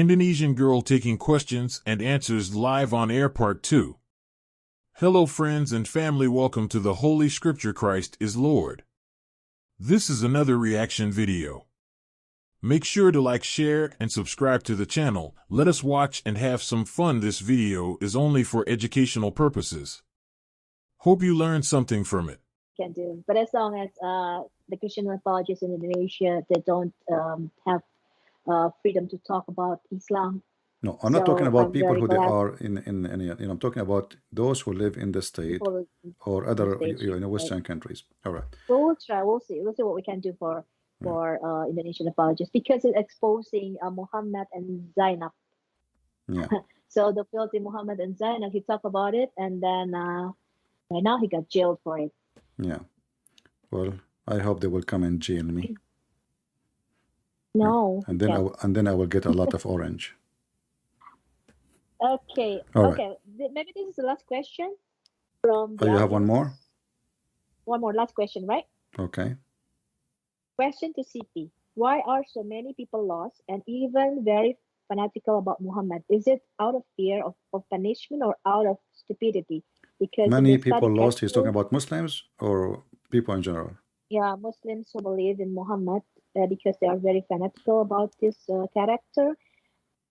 Indonesian Girl Taking Questions and Answers Live on Air Part 2. Hello friends and family, welcome to the Holy Scripture Christ is Lord. This is another reaction video. Make sure to like, share, and subscribe to the channel. Let us watch and have some fun. This video is only for educational purposes. Hope you learned something from it. Can do, but as long as the Christian apologists in Indonesia, they don't have freedom to talk about Islam. No, I'm not talking about people who they glad. are in I'm talking about those who live in the state or other Western countries. All right. Well, we'll try. We'll see what we can do for Indonesian apologists, because it's exposing Muhammad and Zainab. Yeah. So the filthy Muhammad and Zainab, he talked about it, and then right now he got jailed for it. Yeah. Well, I hope they will come and jail me. No. And then I will get a lot of orange. Okay. All okay. Right. Maybe this is the last question from. Oh, you have one more? One more, last question, right? Okay. Question to CP: why are so many people lost and even very fanatical about Muhammad? Is it out of fear of punishment or out of stupidity? Because many people lost. He's talking about Muslims or people in general? Yeah, Muslims who believe in Muhammad because they are very fanatical about this character.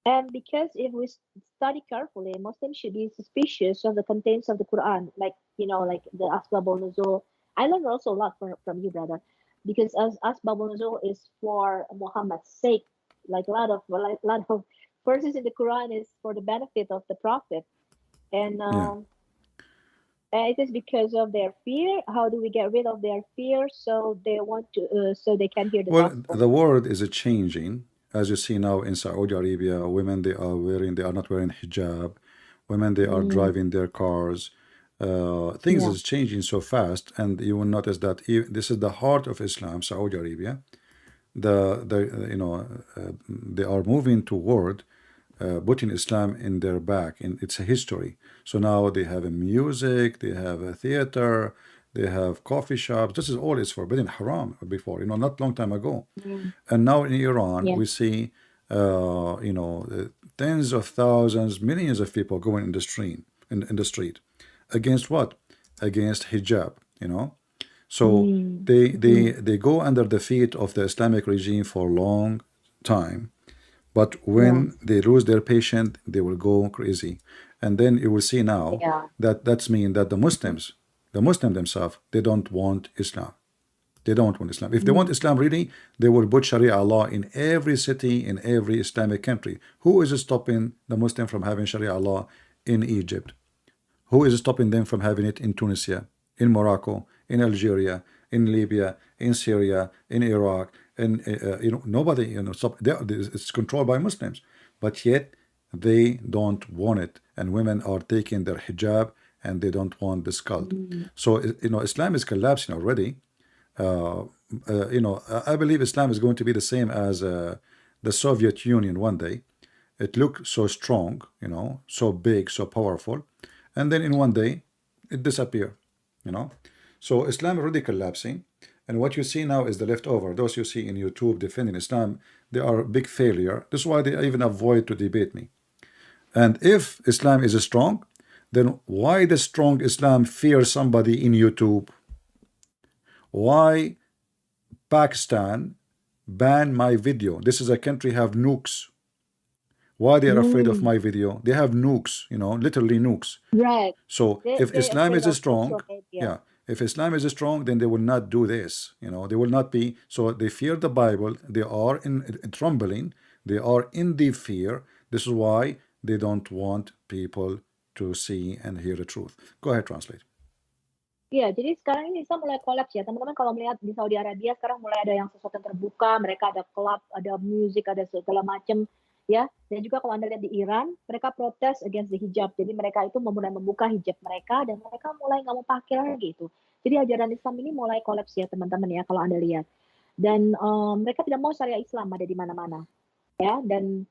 And because if we study carefully, Muslims should be suspicious of the contents of the Quran, like like the Asbabul Nuzul. I learned also a lot from you, brother, because Asbabul Nuzul is for Muhammad's sake. Like a lot of verses in the Quran is for the benefit of the Prophet, and it is because of their fear. How do we get rid of their fear? So they want to, so they can hear the gospel. The world is changing. As you see now in Saudi Arabia, women they are not wearing hijab. Women they are driving their cars. Things is changing so fast, and you will notice that this is the heart of Islam, Saudi Arabia. They are moving toward putting Islam in their back, in its history. So now they have a music, they have a theater, they have coffee shops. This is all is forbidden, haram before, not long time ago. And now in Iran, we see, tens of thousands, millions of people going in the street, in the street, against what? Against hijab, So they go under the feet of the Islamic regime for a long time. But when they lose their patience, they will go crazy. And then you will see now that's mean that the Muslims themselves, they don't want Islam. They don't want Islam. If they want Islam really, they will put Sharia law in every city, in every Islamic country. Who is stopping the Muslim from having Sharia law in Egypt? Who is stopping them from having it in Tunisia, in Morocco, in Algeria, in Libya, in Syria, in Iraq? And nobody stop. It's controlled by Muslims, but yet they don't want it, and women are taking their hijab and they don't want this cult. So Islam is collapsing already. I believe Islam is going to be the same as the Soviet Union one day. It looked so strong, so big, so powerful, and then in one day it disappeared. So Islam already collapsing. And what you see now is the leftover. Those you see in YouTube defending Islam, they are a big failure. This is why they even avoid to debate me. And if Islam is strong, then why the strong Islam fear somebody in YouTube? Why Pakistan ban my video? This is a country have nukes. Why they are afraid of my video? They have nukes, literally nukes. Right. So if Islam is strong, if Islam is strong, then they will not do this. They will not be. So they fear the Bible. They are in trembling. They are in the fear. This is why they don't want people to see and hear the truth. Go ahead, translate. Iya, jadi sekarang ini Islam mulai kolaps ya, teman-teman. Kalau melihat di Saudi Arabia sekarang mulai ada yang sesuatu yang terbuka, mereka ada klub, ada musik, ada segala macam, ya. Dan juga kalau Anda lihat di Iran, mereka protes against the hijab. Jadi mereka itu mulai membuka hijab mereka dan mereka mulai nggak mau pakai lagi itu. Jadi ajaran Islam ini mulai kolaps ya, teman-teman ya, kalau Anda lihat. Dan mereka tidak mau syariah Islam ada di mana-mana, ya. Dan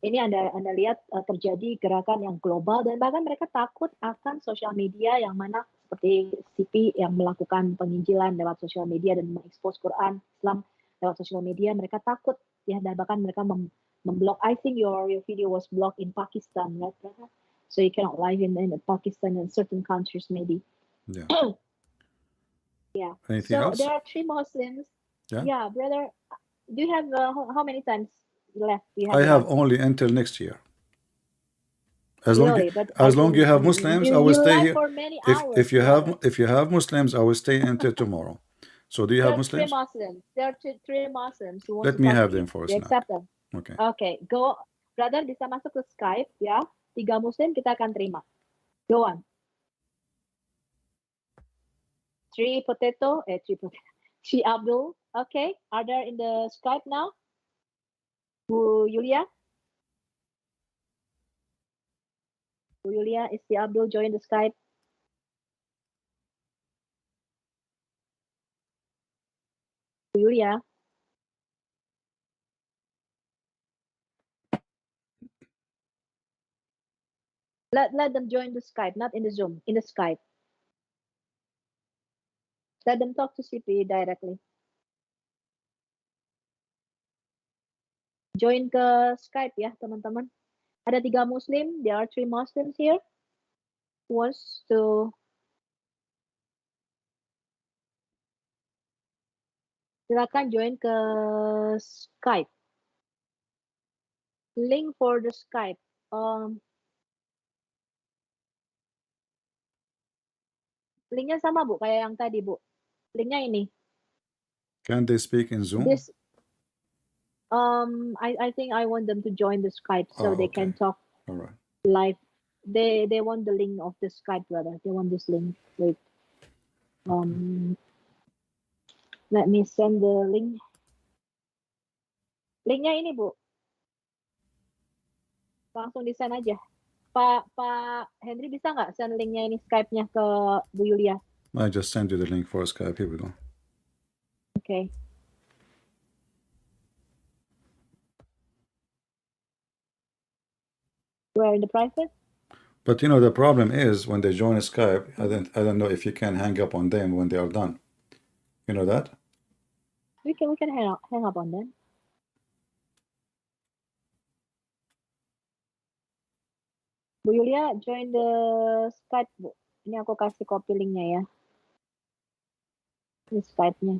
ini Anda lihat terjadi gerakan yang global dan bahkan mereka takut akan sosial media yang mana seperti CP yang melakukan penginjilan lewat sosial media dan mengekspos Quran Islam lewat sosial media. Mereka takut ya, dan bahkan mereka Memblock. I think your video was blocked in Pakistan, right, brother? So you cannot live in Pakistan and certain countries, maybe. Yeah. Yeah. Anything So else? there are 3 Muslims. Yeah. Yeah, brother. Do you have how many times left? You have I with have us? only until next year. As Really, but I long think you have Muslims, I will you stay live here. for many hours, If you have Muslims, I will stay until tomorrow. So do you There have are 3 Muslims? Muslims. There are 3 Muslims who want Let to me talk have to them you. for a You snack. accept them. Okay. Okay, go. Brother bisa masuk ke Skype ya. 3 Muslim kita akan terima. Go on. 3 potato, 3 Abdul. Okay, are there in the Skype now? Bu Yulia? Bu Yulia, is the Abdul join the Skype? Bu Yulia? Let them join the Skype, not in the Zoom, in the Skype. Let them talk to CP directly. Join ke Skype ya, teman-teman. Ada 3 Muslim, there are 3 Muslims here. Who wants to silakan join ke Skype. Link for the Skype. Linknya sama Bu, kayak yang tadi Bu. Linknya ini. Can they speak in Zoom? This I think I want them to join the Skype so they can talk All right. live. They want the link of the Skype, brother. They want this link. Wait. Let me send the link. Linknya ini Bu. Langsung di send aja. Pak Henry bisa nggak send linknya ini Skype-nya ke Bu Yulia? I just sent you the link for Skype. Here we go. Okay. Where in the private? But you know the problem is when they join Skype, I don't know if you can hang up on them when they are done. You know that? We can hang up on them. Bu Yulia, join the Skype, Bu. Ini aku kasih copy linknya ya. Ini Skype-nya.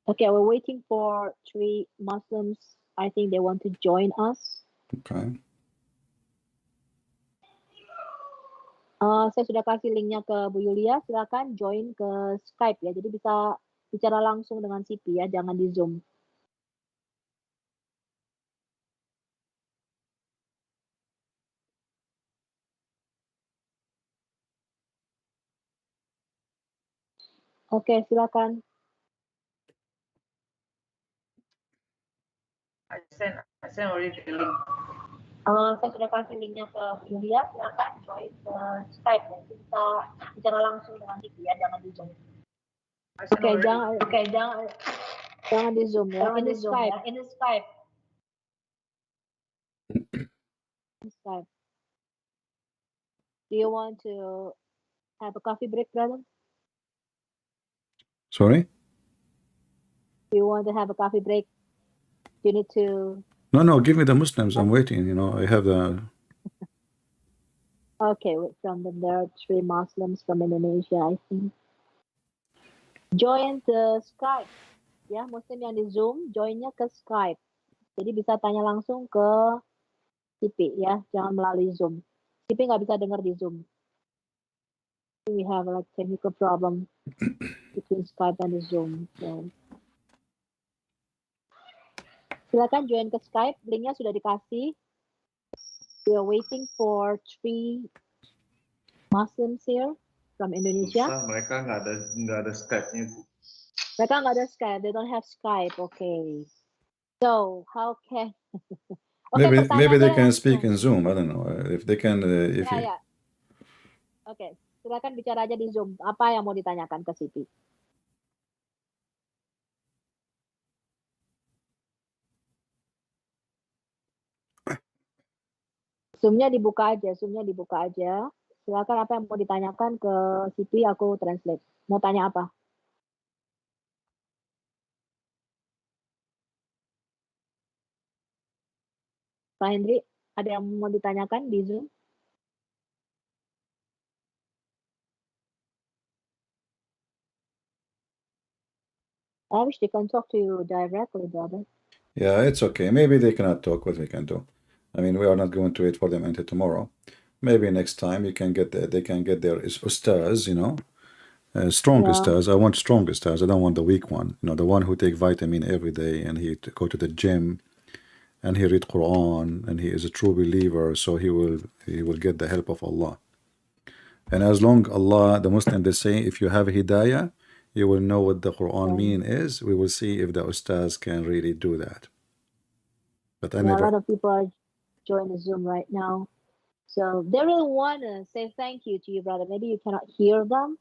Okay, we're waiting for 3 Muslims. I think they want to join us. Okay. Saya sudah kasih linknya ke Bu Yulia. Silakan join ke Skype ya. Jadi bisa bicara langsung dengan CP ya, jangan di Zoom. Oke, silakan. I sent already the link. Saya sudah kasih linknya ke Bu Yulia. Silakan join ke Skype ya. Jadi bisa bicara langsung dengan CP ya, jangan di Zoom. Oke, jangan di Zoom ya. Jangan Ini di Zoom Skype. ya. Ini Skype. Skype. Do you want to have a coffee break, brother? Sorry? Do you want to have a coffee break? You need to. No, give me the Muslims. I'm waiting. You know, I have the. Okay, from them there are 3 Muslims from Indonesia, I think. Join the Skype. Ya, Muslim yang di Zoom, joinnya ke Skype. Jadi bisa tanya langsung ke CP ya, jangan melalui Zoom. CP nggak bisa dengar di Zoom. We have like technical problem between Skype and the Zoom. So. Silakan join ke Skype, linknya sudah dikasih. We are waiting for 3 Muslims here from Indonesia. Susah, mereka nggak ada Skype-nya, Bu. Mereka nggak ada Skype, they don't have Skype. Okay. So how can? Maybe they can speak in Zoom. I don't know if they can. Ya. Oke, silakan bicara aja di Zoom. Apa yang mau ditanyakan ke Siti? Zoom-nya dibuka aja. Silakan apa yang mau ditanyakan ke Siti, aku translate. Mau tanya apa? Pak Hendri, ada yang mau ditanyakan di Zoom? I wish they can talk to you directly, brother. Yeah, it's okay. Maybe they cannot talk. What we can do? I mean, we are not going to wait for them until tomorrow. Maybe next time you can get they can get their ustaz, you know, strong Yeah. ustaz. I want strong ustaz. I don't want the weak one. You know, the one who take vitamin every day and he go to the gym and he read Quran and he is a true believer. So he will get the help of Allah. And as long Allah, the Muslim, they say, if you have hidayah, you will know what the Quran mean is. We will see if the ustaz can really do that. But I A never. lot of people are joining the Zoom right now. So they really want to say thank you to you, brother. Maybe you cannot hear them,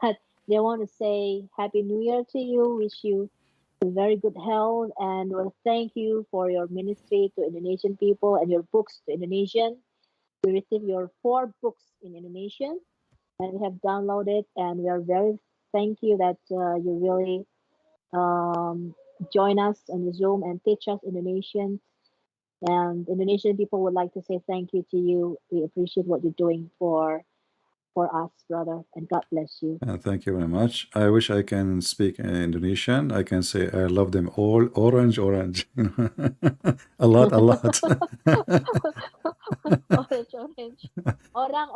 but they want to say Happy New Year to you, wish you very good health, and will thank you for your ministry to Indonesian people and your books to Indonesian. We received your 4 books in Indonesian, and we have downloaded, and we are very thank you that you really join us on the Zoom and teach us Indonesian. And Indonesian people would like to say thank you to you. We appreciate what you're doing for us, brother, and God bless you. Thank you very much. I wish I can speak Indonesian. I can say I love them all. Orange, orange. A lot, a lot. Orange. Orang,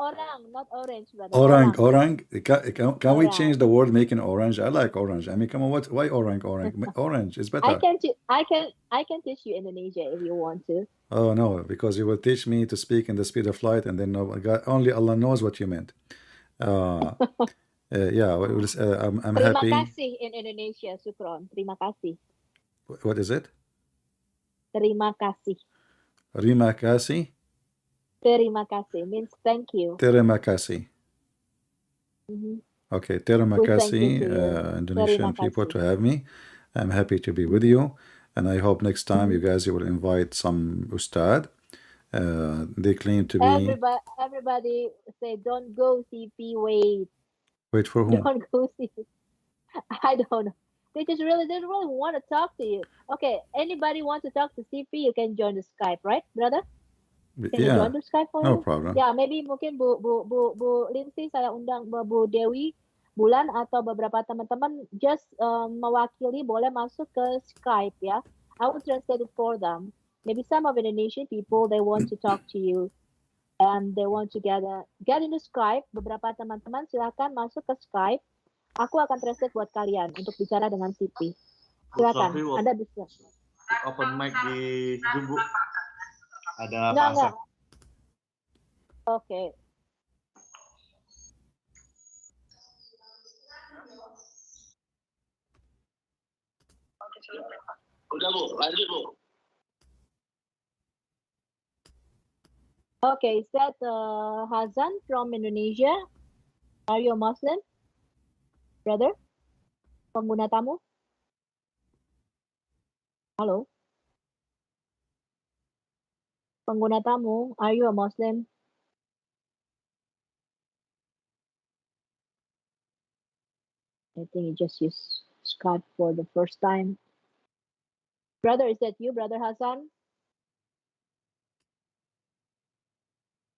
not orange, brother. Orang, orang. Can we Orang. change the word making orange? I like orange. I mean, come on, what? Why orang, orang? Orange is better. I can teach you Indonesia if you want to. Oh no, because you will teach me to speak in the speed of light, and then only Allah knows what you meant. Yeah, I'm Terima happy. kasih in Indonesia, Sukron. Terima kasih. What is it? Terima kasih. Terima kasih. Terima kasih means thank you. Terima kasih. Okay, terima We thank kasih, you to you. Indonesian Terima people, kasih. to have me. I'm happy to be with you, and I hope next time you guys will invite some ustad. They claim to be. Everybody say don't go CP. Wait for whom? Don't go CP. I don't know. They really want to talk to you. Okay, anybody want to talk to CP? You can join the Skype, right, brother? Can you join the Skype for no you? problem. Ya, maybe mungkin Bu Lindsay saya undang Bu Dewi, Bulan atau beberapa teman-teman just mewakili boleh masuk ke Skype ya. I will translate it for them. Maybe some of Indonesian people they want to talk to you and they want to get into Skype. Beberapa teman-teman silakan masuk ke Skype. Aku akan translate buat kalian untuk bicara dengan CP. Silakan, Anda bisa. Open mic di Zoom, Bu. Ada Enggak. Pak Asep. Oke. Udah Bu, lanjut Bu. Okay, is that Hazan from Indonesia? Are you a Muslim, brother? Pengguna tamu? Halo? Pengguna tamu, are you a Muslim? I think you just used Skype for the first time. Brother, is that you, Brother Hasan?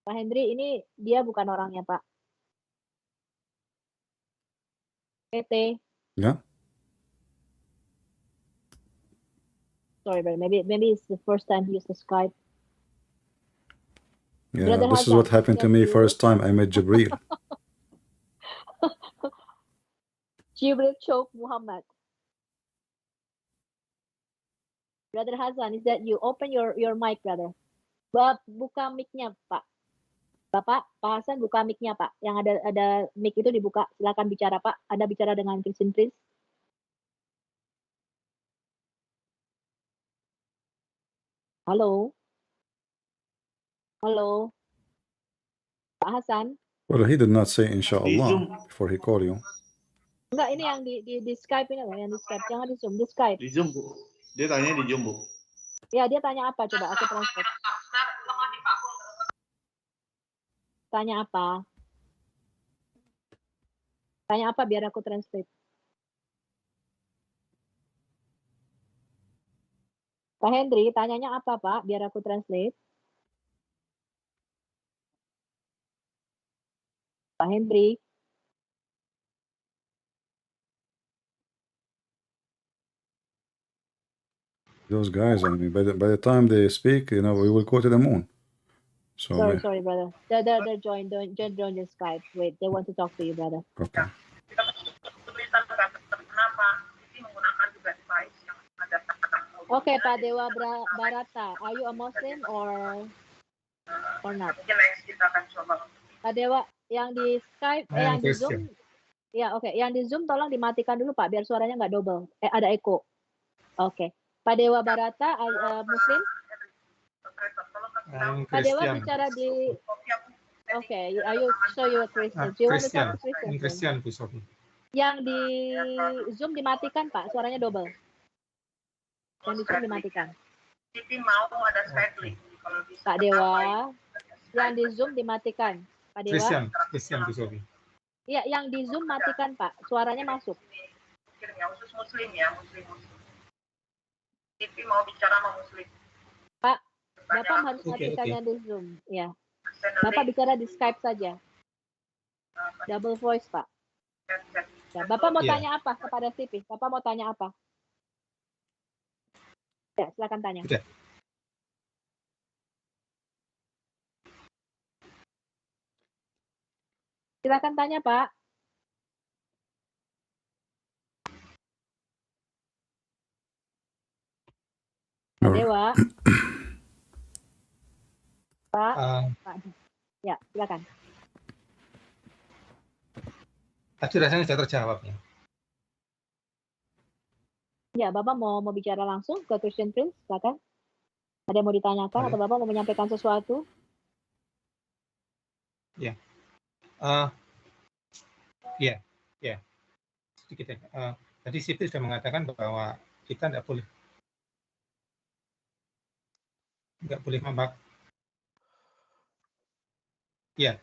Pak Hendri, ini dia bukan orangnya, Pak. PT. Yeah. Sorry, brother. Maybe it's the first time he used the Skype. Yeah, Brother this is Hazan, what happened to me first time I met Jibril. Jibril Choke Muhammad. Brother Hazan, is that you? Open your mic, brother. Buka mic-nya, Pak. Bapak, Pak Hasan, buka mic-nya, Pak. Yang ada mic itu dibuka. Silakan bicara, Pak. Anda bicara dengan Christian Prince. Halo. Halo. Pak Hasan. Well, he did not say inshallah before he called you. Enggak, ini yang di Skype ini loh, yang di Skype. Jangan di Zoom, di Skype. Di Zoom, Bu. Dia tanya di Zoom, Bu. Ya, dia tanya apa? Coba aku translate. Tanya apa? Tanya apa biar aku translate. Pak Hendri, tanyanya apa, Pak? Biar aku translate. Pak Hendri. Those guys, I mean, by the time they speak, you know, we will go to the moon. So Sorry, brother. They're join the Skype. Wait, they want to talk to you, brother. okay. Kita kesulitan kenapa ini menggunakan juga device yang ada Okay, Pak Dewa Barata, are you a Muslim or not? mungkin next kita akan coba. Pak Dewa, yang di Skype, yang di Zoom, ya oke, yang di Zoom tolong dimatikan dulu Pak, biar suaranya nggak double, ada echo. Oke, Pak Dewa Barata, Muslim? Pak Dewa bicara di, oke, are you a Christian? Do you want to talk to Christian? Christian, Bu Sofi. Yang di Zoom dimatikan Pak, suaranya double. Yang di Zoom dimatikan. Siti mau ada Skype link. Kalau bisa. Pak Dewa, yang di Zoom dimatikan. Pak Dewa. Christian, Bu Sofi. Iya, yang di Zoom matikan Pak, suaranya masuk. Ya, khusus Muslim ya, Muslim. Siti mau bicara sama Muslim. Pak, Bapak harus matikannya di Zoom. Ya. Bapak bicara di Skype saja. Double voice Pak. Ya, Bapak mau tanya apa kepada Siti? Bapak mau tanya apa? Ya, silakan tanya. Udah. Silakan tanya, Pak. Pak Dewa. Pak. Ya, silakan. Tadi rasanya sudah terjawab ya. Ya, Bapak mau bicara langsung ke Christian Prince, silakan. Ada yang mau ditanyakan atau Bapak mau menyampaikan sesuatu? Ya. Ya. Sedikit ya. Tadi Siti sudah mengatakan bahwa kita nggak boleh membak. Ya.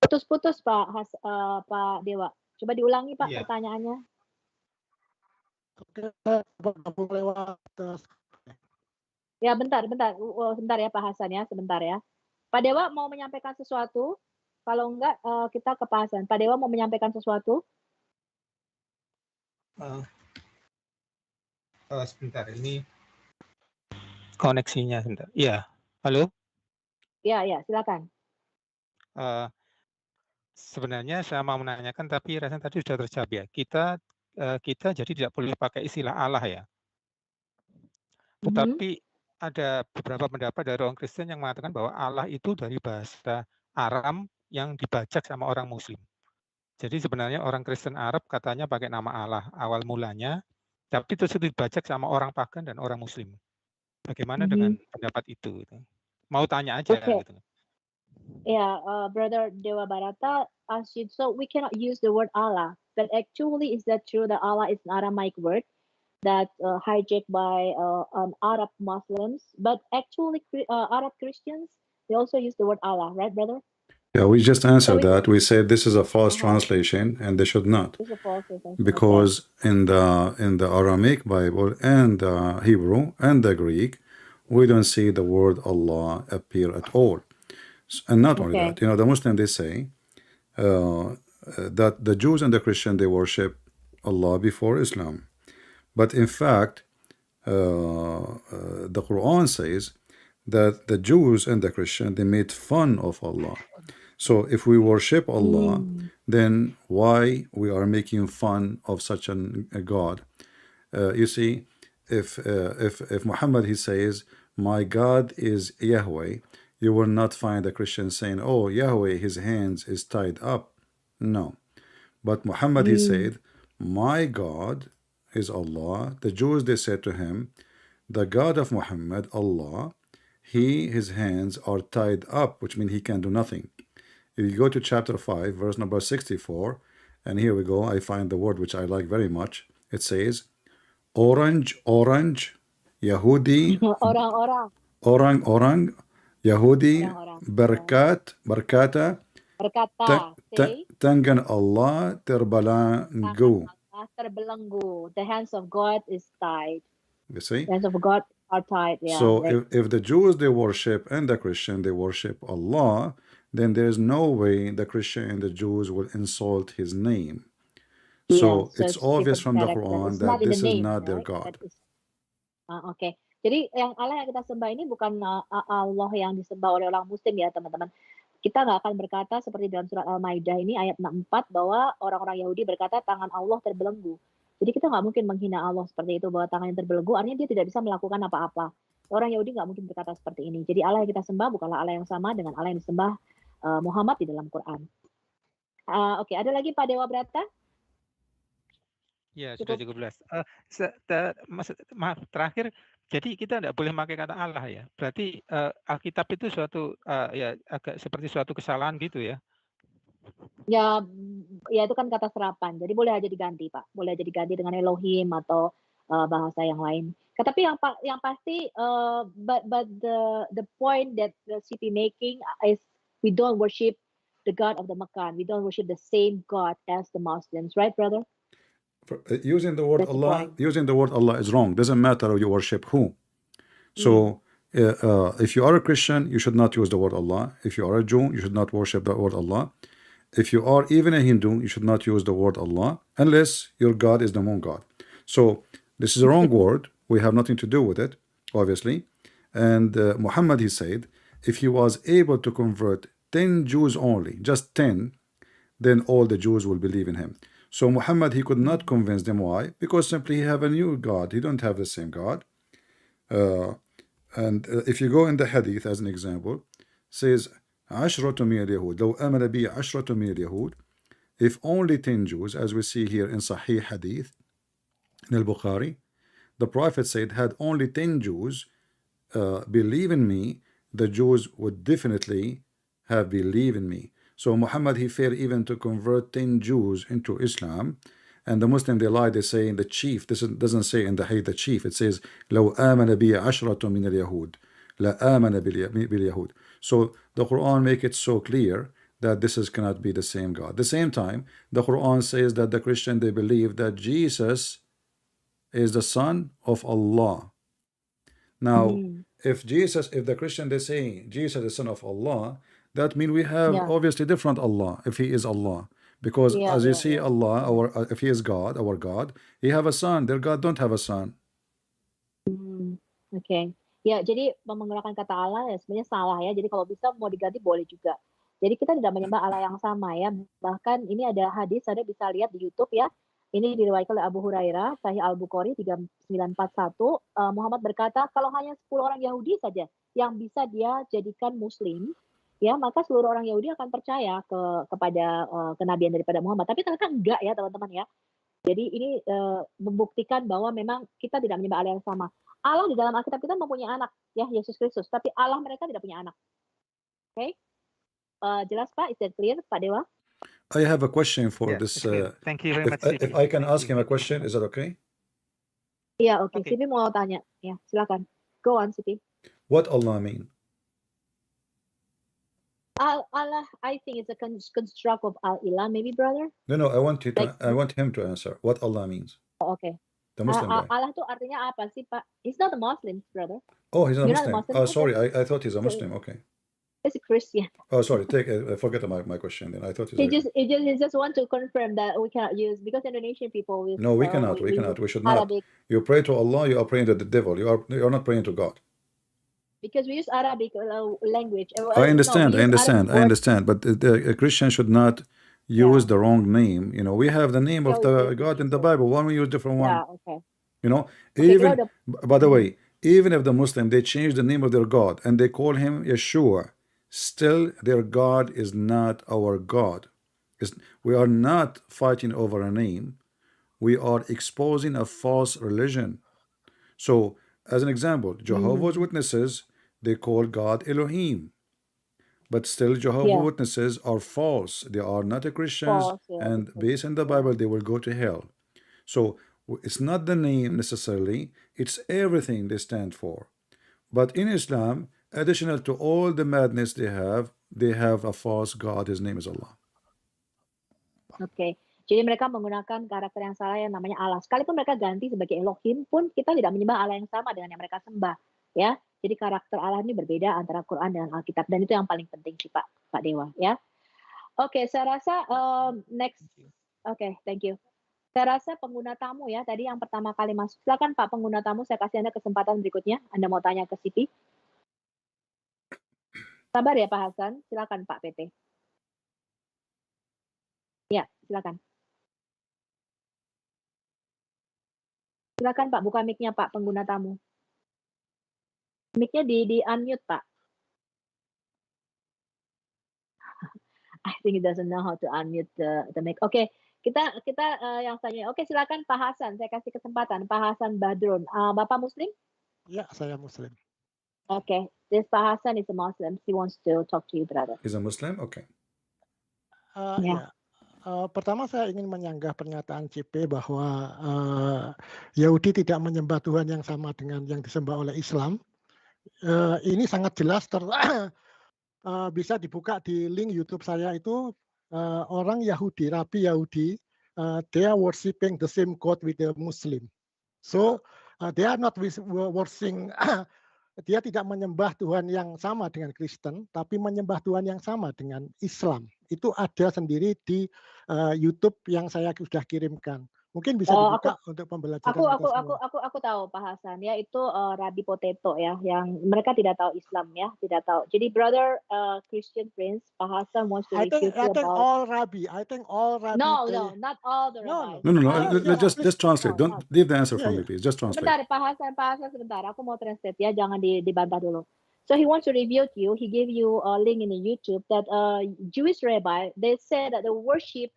Putus-putus Pak Pak Dewa. Coba diulangi Pak pertanyaannya. Ya bentar ya Pak Hasan ya, sebentar ya. Pak Dewa mau menyampaikan sesuatu? Kalau enggak kita ke Pak Hasan. Pak Dewa mau menyampaikan sesuatu? Sebentar, ini koneksinya sebentar. Iya, halo? Iya, silakan. Sebenarnya saya mau menanyakan, tapi rasanya tadi sudah terjawab ya. Kita jadi tidak boleh pakai istilah Allah ya. Tetapi ada beberapa pendapat dari orang Kristen yang mengatakan bahwa Allah itu dari bahasa Aram yang dibajak sama orang Muslim. Jadi sebenarnya orang Kristen Arab katanya pakai nama Allah awal mulanya, tapi itu dibajak sama orang pagan dan orang Muslim. Bagaimana dengan pendapat itu? Mau tanya aja gitu. Yeah, Brother Dewa Barata asked you, so we cannot use the word Allah, but actually is that true that Allah is an Aramaic word that hijacked by Arab Muslims, but actually Arab Christians, they also use the word Allah, right, brother? Yeah, we just answered that. We said this is a false translation, and they should not, because in the Aramaic Bible and the Hebrew and the Greek, we don't see the word Allah appear at all. And not only that, you know, the Muslim, they say that the Jews and the Christian, they worship Allah before Islam. But in fact, the Quran says that the Jews and the Christian, they made fun of Allah. So if we worship Allah, then why we are making fun of such a God? You see, if Muhammad, he says, my God is Yahweh, you will not find a Christian saying, oh, Yahweh, his hands is tied up. No. But Muhammad, he said, my God is Allah. The Jews, they said to him, the God of Muhammad, Allah, his hands are tied up, which means he can do nothing. If you go to chapter 5, verse number 64, and here we go, I find the word which I like very much. It says, orange, Yahudi, orang, Yahudi, berkata, tangan Allah terbelenggu. The hands of God is tied. You see? Hands of God are tied. Yeah. So Right. if the Jews they worship and the Christian they worship Allah, then there is no way the Christian and the Jews will insult his name. Yeah. So So it's it's obvious different from the character. Quran It's that not in the this is name, not their right? God. That is. Oke. Jadi yang Allah yang kita sembah ini bukan Allah yang disembah oleh orang Muslim ya teman-teman. Kita nggak akan berkata seperti dalam surat Al-Maidah ini ayat 64 bahwa orang-orang Yahudi berkata tangan Allah terbelenggu. Jadi kita nggak mungkin menghina Allah seperti itu bahwa tangannya terbelenggu artinya dia tidak bisa melakukan apa-apa. Orang Yahudi nggak mungkin berkata seperti ini. Jadi Allah yang kita sembah bukanlah Allah yang sama dengan Allah yang disembah Muhammad di dalam Quran. Oke, ada lagi Pak Dewa Brata? Ya, sudah cukup jelas. Maaf, terakhir, jadi kita tidak boleh pakai kata Allah ya. Berarti Alkitab itu suatu ya agak seperti suatu kesalahan gitu ya. Ya itu kan kata serapan. Jadi boleh aja diganti, Pak. Boleh aja diganti dengan Elohim atau bahasa yang lain. Tetapi yang pasti, but the point that the city making is we don't worship the God of the Meccan. We don't worship the same God as the Muslims, right, brother? Using the word That's the Allah, point. using the word Allah is wrong. Doesn't matter you worship who. So if you are a Christian, you should not use the word Allah. If you are a Jew, you should not worship the word Allah. If you are even a Hindu, you should not use the word Allah unless your God is the moon God. So this is a wrong word. We have nothing to do with it, obviously. And Muhammad, he said, if he was able to convert 10 Jews only, just 10, then all the Jews will believe in him. So Muhammad, he could not convince them. Why? Because simply he have a new God. He don't have the same God. And if you go in the hadith as an example, says عشرة من اليهود لو آمن بي عشرة من اليهود, if only 10 Jews, as we see here in Sahih Hadith in Al-Bukhari, the Prophet said, had only 10 Jews believe in me, the Jews would definitely have believed in me. So Muhammad, he failed even to convert 10 Jews into Islam. And the Muslim, they lie, they say in the chief. This doesn't say in the hadith the chief. It says لو آمن بي عشرة من اليهود لا آمن باليهود. So the Quran make it so clear that this cannot be the same God. At the same time, the Quran says that the Christian, they believe that Jesus is the son of Allah. Now, if the Christian, they say Jesus is son of Allah, that means we have obviously different Allah if he is Allah. Because as you see Allah, if he is God, our God, he have a son. Their God don't have a son. Oke. Ya, jadi menggunakan kata Allah ya sebenarnya salah ya. Jadi kalau bisa mau diganti boleh juga. Jadi kita tidak menyembah Allah yang sama ya. Bahkan ini ada hadis, Anda bisa lihat di YouTube ya. Ini diriwayatkan oleh Abu Hurairah, Sahih Al-Bukhari 3941. Muhammad berkata, kalau hanya 10 orang Yahudi saja yang bisa dia jadikan Muslim, ya maka seluruh orang Yahudi akan percaya kepada kenabian daripada Muhammad. Tapi ternyata enggak ya teman-teman ya. Jadi ini membuktikan bahwa memang kita tidak menyembah Allah yang sama. Allah di dalam Alkitab kita mempunyai anak, ya Yesus Kristus. Tapi Allah mereka tidak punya anak. Oke? Jelas Pak? Is that clear, Pak Dewa? I have a question for this. Thank you very much. If I can ask him a question, is that okay? Iya, oke. Sipi mau tanya. Ya, silakan. Go on, Sipi. What Allah mean? Allah, I think it's a construct of Al-Ilah, maybe, brother? No, I want him to answer. What Allah means. Oh, okay. The Muslim guy. Allah itu artinya apa sih, Pak? He's not a Muslim, brother. Oh, he's not You're Muslim. not a Muslim? Oh, sorry, I thought he's a Muslim. Okay. He's a Christian. Oh, sorry. Forget my question. Then I thought He just want to confirm that we cannot use because Indonesian people. No, we cannot. We cannot. We should not. Arabic. You pray to Allah. You are praying to the devil. You are not praying to God. Because we use Arabic language. I understand. I understand. But a Christian should not use the wrong name. You know, we have the name of the God in the Bible. Why don't we use different one? Yeah. Okay. You know, even by the way, even if the Muslim they change the name of their God and they call him Yeshua, still their God is not our God. We are not fighting over a name. We are exposing a false religion. So, as an example, Jehovah's Witnesses, they call God Elohim. But still Jehovah's Witnesses are false. They are not a Christians, and based on the Bible, they will go to hell. So, it's not the name necessarily, it's everything they stand for. But in Islam, additional to all the madness they have a false God. His name is Allah. Okay. Jadi mereka menggunakan karakter yang salah yang namanya Allah. Sekalipun mereka ganti sebagai Elohim pun kita tidak menyembah Allah yang sama dengan yang mereka sembah, ya. Jadi karakter Allah ini berbeda antara Quran dengan Alkitab dan itu yang paling penting sih Pak Dewa, ya. Oke, saya rasa next. Oke, thank you. Saya rasa pengguna tamu ya, tadi yang pertama kali masuk. Silakan Pak pengguna tamu, saya kasih Anda kesempatan berikutnya. Anda mau tanya ke Siti. Sabar ya Pak Hasan, silakan Pak PT. Ya, silakan. Silakan Pak, buka mic-nya Pak pengguna tamu. Mic-nya di unmute Pak. I think he doesn't know how to unmute the mic. Oke, kita yang selanjutnya. Oke, silakan Pak Hasan, saya kasih kesempatan. Pak Hasan Badrun. Bapak Muslim? Ya, saya Muslim. Oke, this Pak Hasan is a Muslim. He wants to talk to you, brother. He's a Muslim? Okay. Ya. Pertama saya ingin menyanggah pernyataan CP bahwa Yahudi tidak menyembah Tuhan yang sama dengan yang disembah oleh Islam. Ini sangat jelas bisa dibuka di link YouTube saya itu orang Yahudi, Rabi Yahudi, they are worshiping the same God with the Muslim. So they are not worshiping dia tidak menyembah Tuhan yang sama dengan Kristen, tapi menyembah Tuhan yang sama dengan Islam. Itu ada sendiri di YouTube yang saya sudah kirimkan. Mungkin bisa dibuka untuk pembelajaran kita semua. Aku tahu Pak Hasan ya, itu Rabi Potato ya, yang mereka tidak tahu Islam ya, tidak tahu. Jadi brother Christian friends, Pak Hasan wants to refute I think about all Rabbi. No, not all the rabbis. No. Let's translate. Don't leave the answer for me, please. Just translate. Sebentar, Pak Hasan sebentar. Aku mau translate ya, jangan dibantah dulu. So he wants to review to you. He gave you a link in the YouTube that Jewish rabbi, they said that the worship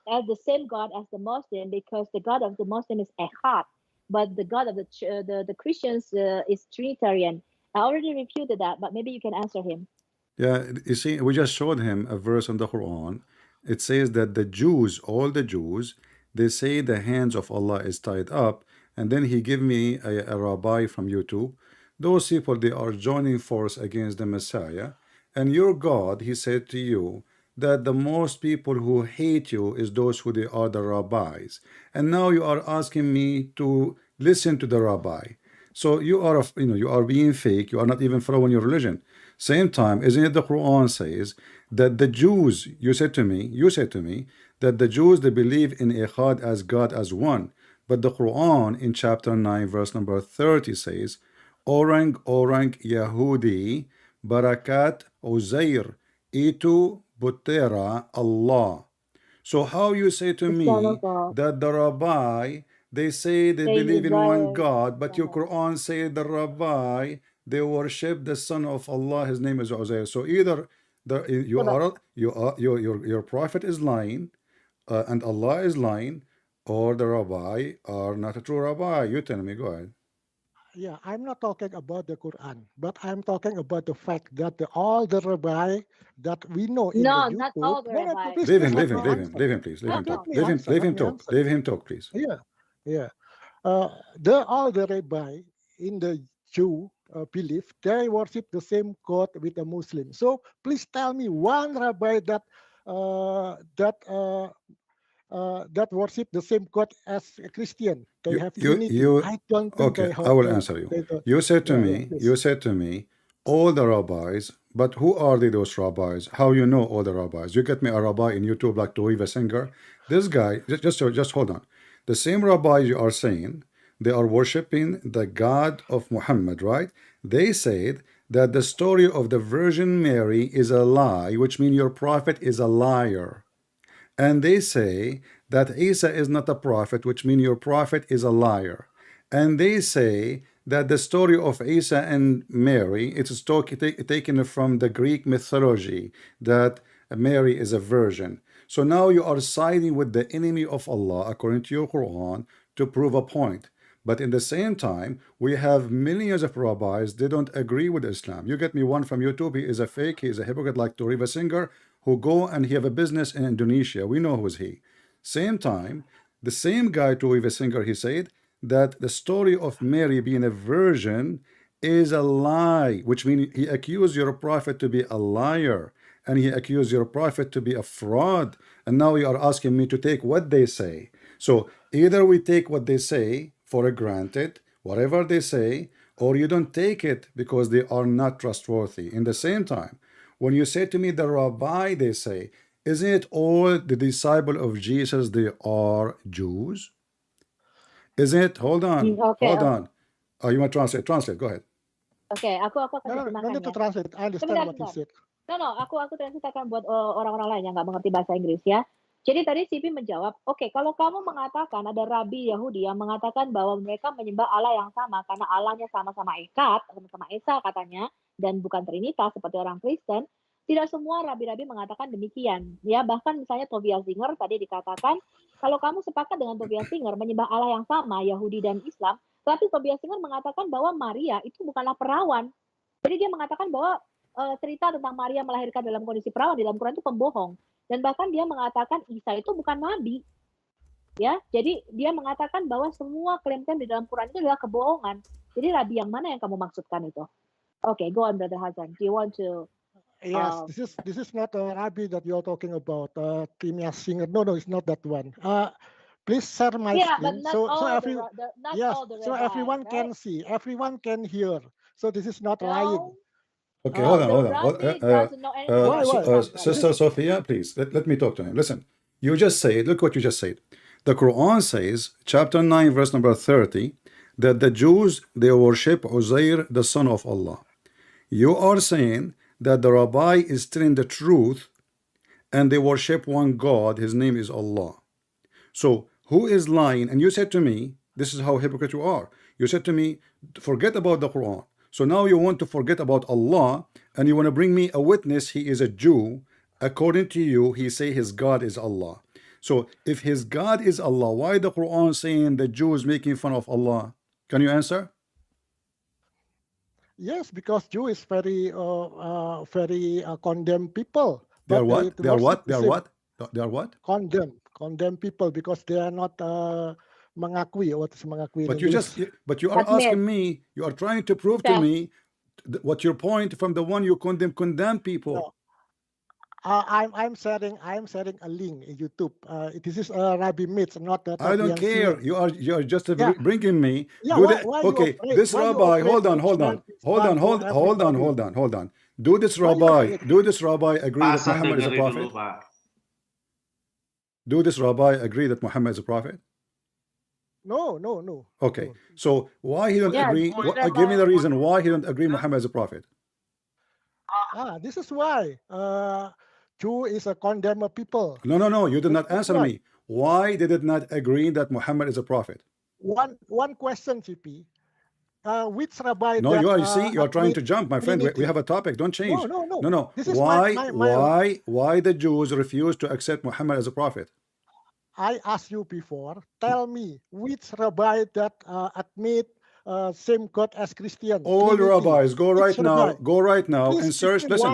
as the same God as the Muslim because the God of the Muslim is Echad, but the God of the Christians is Trinitarian. I already refuted that, but maybe you can answer him. Yeah, you see, we just showed him a verse in the Quran. It says that the Jews, all the Jews, they say the hands of Allah is tied up, and then he gave me a rabbi from YouTube. Those people, they are joining force against the Messiah, and your God, he said to you, that the most people who hate you is those who they are the rabbis. And now you are asking me to listen to the rabbi. So you are, you are being fake. You are not even following your religion. Same time, isn't it the Quran says that the Jews, you said to me that the Jews, they believe in Echad as God as one. But the Quran in chapter 9, verse number 30 says, Orang Yahudi Barakat Uzair Itu Butera Allah. So how you say to me that the rabbi, they say they believe in one God, but your Quran say the rabbi, they worship the son of Allah, his name is Uzair. So either your prophet is lying and Allah is lying, or the rabbi are not a true rabbi. You tell me, go ahead. Yeah, I'm not talking about the Quran, but I'm talking about the fact that all the rabbi that we know in the YouTube. Not all the rabbi. Leave him, please. Leave him talk, please. Yeah. All the rabbi in the Jew belief, they worship the same God with the Muslim. So please tell me one rabbi that worship the same God as a Christian. They have unity. I don't think okay, I will answer you. You said to me, all the rabbis, but who are those rabbis? How you know all the rabbis? You get me a rabbi in YouTube like Toiva Singer. This guy, just hold on. The same rabbis you are saying, they are worshiping the God of Muhammad, right? They said that the story of the Virgin Mary is a lie, which means your prophet is a liar. And they say that Isa is not a prophet, which means your prophet is a liar. And they say that the story of Isa and Mary, it's taken from the Greek mythology, that Mary is a virgin. So now you are siding with the enemy of Allah, according to your Quran, to prove a point. But in the same time, we have millions of rabbis, they don't agree with Islam. You get me one from YouTube, he is a fake, he is a hypocrite like Toriva Singer, who go and he have a business in Indonesia. We know who's he. Same time, the same guy, Toriva Singer, he said that the story of Mary being a virgin is a lie, which means he accused your prophet to be a liar. and he accused your prophet to be a fraud, and now you are asking me to take what they say. So either we take what they say for granted, whatever they say, or you don't take it because they are not trustworthy. In the same time, when you say to me the rabbi, they say, isn't it all the disciple of Jesus, they are Jews? Isn't it? Hold on, Okay, hold on. Oh, you want to translate? Translate, go ahead. Oke, aku No, kasih no, no terjemahkan need to ya. translate. I understand what he Sebentar. said. No, aku translate akan buat orang-orang lain yang nggak mengerti bahasa Inggris ya. Jadi tadi Sipi menjawab, oke, kalau kamu mengatakan ada rabi Yahudi yang mengatakan bahwa mereka menyembah Allah yang sama karena Allahnya sama-sama Eka, sama-sama Esa katanya, dan bukan Trinitas seperti orang Kristen, tidak semua rabi-rabi mengatakan demikian. Ya, bahkan misalnya Tobias Singer tadi dikatakan, kalau kamu sepakat dengan Tobias Singer menyembah Allah yang sama, Yahudi dan Islam, tapi Tobias Singer mengatakan bahwa Maria itu bukanlah perawan. Jadi dia mengatakan bahwa cerita tentang Maria melahirkan dalam kondisi perawan di dalam Quran itu pembohong. Dan bahkan dia mengatakan Isa itu bukan nabi. Ya, jadi dia mengatakan bahwa semua klaim-klaim di dalam Quran itu adalah kebohongan. Jadi rabi yang mana yang kamu maksudkan itu? Oke, go on Brother Hasan. Do you want to Yes, this is not a rabbi that you're talking about. Timias Singer. No, it's not that one. Please share my Yeah, but screen not so all every not yes, all the so rabbis, everyone can right? see, everyone can hear. So this is not lying. No, Okay, hold on, the hold on. rabbi doesn't know anything about Why? Islam, brother. Sister Sophia, please, let me talk to him. Listen, you just said, look what you just said. The Quran says, chapter 9, verse number 30, that the Jews, they worship Uzair, the son of Allah. You are saying that the rabbi is telling the truth and they worship one God, his name is Allah. So who is lying? And you said to me, this is how hypocrite you are. You said to me, forget about the Quran. So now you want to forget about Allah and you want to bring me a witness, he is a Jew. According to you, he say his God is Allah. So if his God is Allah, why the Quran saying the Jews making fun of Allah? Can you answer? Yes, because Jew is very condemned people. They are But what? They are what? They are worship what? They are what? Condemn people because they are not mengakui. What is mengakui in But you English? just, but you are Admit. asking me, you are trying to prove to me what your point from the one you condemn people. No. I'm sharing a link in YouTube. This is Rabbi Mitz, not that. I don't care. You are just bringing me. Yeah, Do why you okay, afraid? this Why you rabbi. afraid Hold on. Do this Why you rabbi. afraid? Do this rabbi agree that Hasan Muhammad is a dengerin prophet? dulu, Pak. Do this rabbi agree that Muhammad is a prophet? No. Okay. So why he don't Yeah, agree? Muslim Give me the or- reason why he don't agree Muhammad is a prophet. This is why Jew is a condemned people. No. You did not That's answer why. me. Why did it not agree that Muhammad is a prophet? One question, CP. Which rabbi? No, that, you are. You see, you are trying to admit jump, my friend. We Trinity? have a topic. Don't change. No. This is Why the Jews refuse to accept Muhammad as a prophet? I asked you before. Tell me which rabbi that admit same God as Christian. All Trinity. rabbis, go Which right now. rabbi? Go right now Please and search. give me one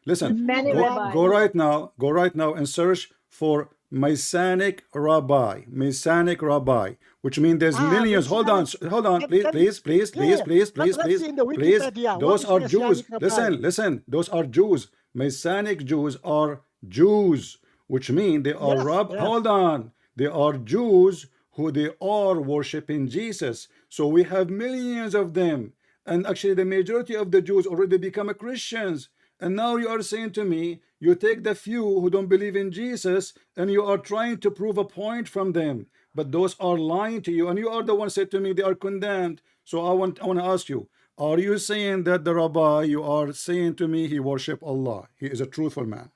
Listen. Many Go, rabbis. go right now. Go right now and search for Messianic rabbi. Messianic rabbi, which means there's millions. Hold on, please. Let's see in the Wikipedia. Those What are is Jews. Messianic rabbi? Listen. Those are Jews. Messianic Jews are Jews, which mean they are Yes. Hold on. They are Jews who they are worshiping Jesus. So we have millions of them. And actually the majority of the Jews already become Christians. And now you are saying to me, you take the few who don't believe in Jesus and you are trying to prove a point from them. But those are lying to you. And you are the one said to me they are condemned. So I want to ask you, are you saying that the rabbi, you are saying to me he worship Allah? He is a truthful man.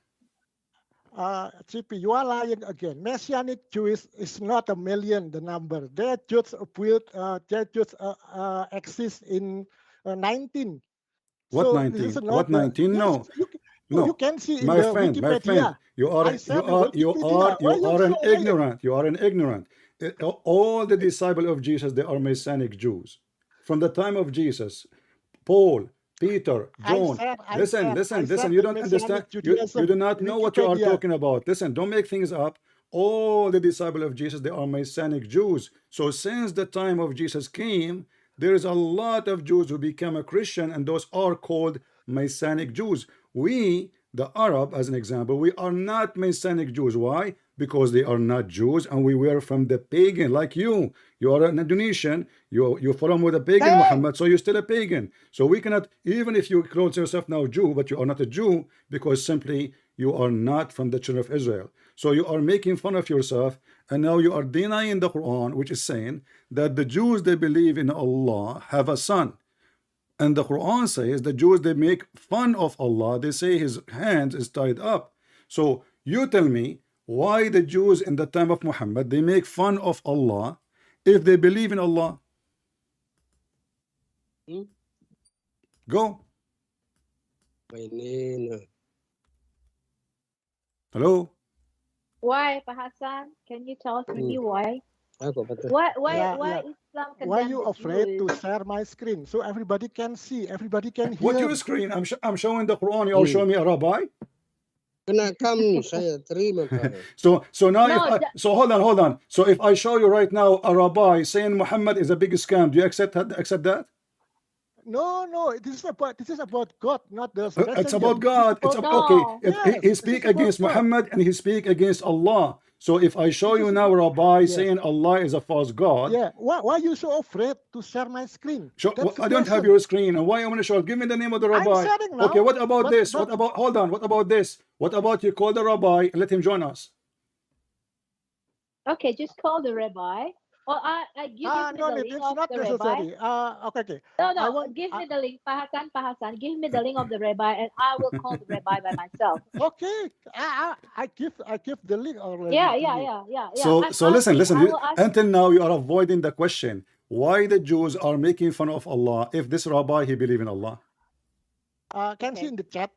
CP, you are lying again. Messianic Jews is not a million, the number. They just built, exist in 19. What So 19? this is What not 19? Yes, No. you can see in My the friend, Wikipedia. you are I said Wikipedia. Why you an so lying? ignorant. You are an ignorant. All the disciples of Jesus, they are Messianic Jews. From the time of Jesus, Paul, Peter, John. Listen. You don't understand. You do not know what you are talking about. Listen, don't make things up. All the disciples of Jesus, they are Messianic Jews. So since the time of Jesus came, there is a lot of Jews who become a Christian, and those are called Messianic Jews. We the Arab, as an example, we are not Messianic Jews. Why? Because they are not Jews, and we were from the pagan, like you. You are an Indonesian. You follow with a pagan Muhammad, so you're still a pagan. So we cannot, even if you call yourself now Jew, but you are not a Jew because simply you are not from the children of Israel. So you are making fun of yourself, and now you are denying the Quran, which is saying that the Jews, they believe in Allah, have a son. And the Quran says the Jews, they make fun of Allah. They say his hands is tied up. So you tell me why the Jews in the time of Muhammad, they make fun of Allah if they believe in Allah. Go. Hello. Why, Pak Hassan? Can you tell us maybe why? Why Islam condemns Why are you the afraid to Jews? share my screen so everybody can see, everybody can hear? What your screen? I'm showing the Quran. You are showing me a rabbi. Kena kamu saya terima Pak. So now No, so hold on. So if I show you right now a rabbi saying Muhammad is a big scam, do you accept that? No, this is about God, not the It's messenger. about God. It's No. okay. Yes, He this speak is about against God. Muhammad and he speak against Allah. So if I show you now a rabbi saying Allah is a false God, Yeah, why are you so afraid to share my screen? That's the I don't have question. your screen. And why I want to show? Give me the name of the I'm rabbi. sharing now. Okay, what about this? but- What about, hold on, what about this? What about you call the rabbi and let him join us? Okay, just call the rabbi. Or I give me no the need. link It's of not the rabbi. necessary. Okay. No, give me the link, Pak Hassan, give me the link of the rabbi, and I will call the rabbi by myself. Okay, I give the link already. Yeah. to you. So listen. I will ask. Until now you are avoiding the question. Why the Jews are making fun of Allah if this rabbi he believe in Allah? Can see in the chat.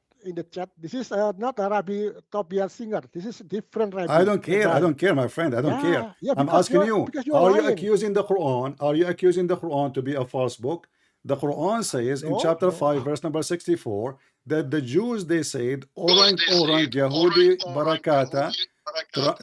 This is not a Rabbi Tobias Singer. This is different Rabbi. I don't care, my friend. I don't care. Yeah, I'm because asking you, because you're are you lying. accusing the Quran? Are you accusing the Quran to be a false book? The Quran says in No, chapter no. 5, verse number 64, that the Jews, they said, Orang Yahudi Barakata,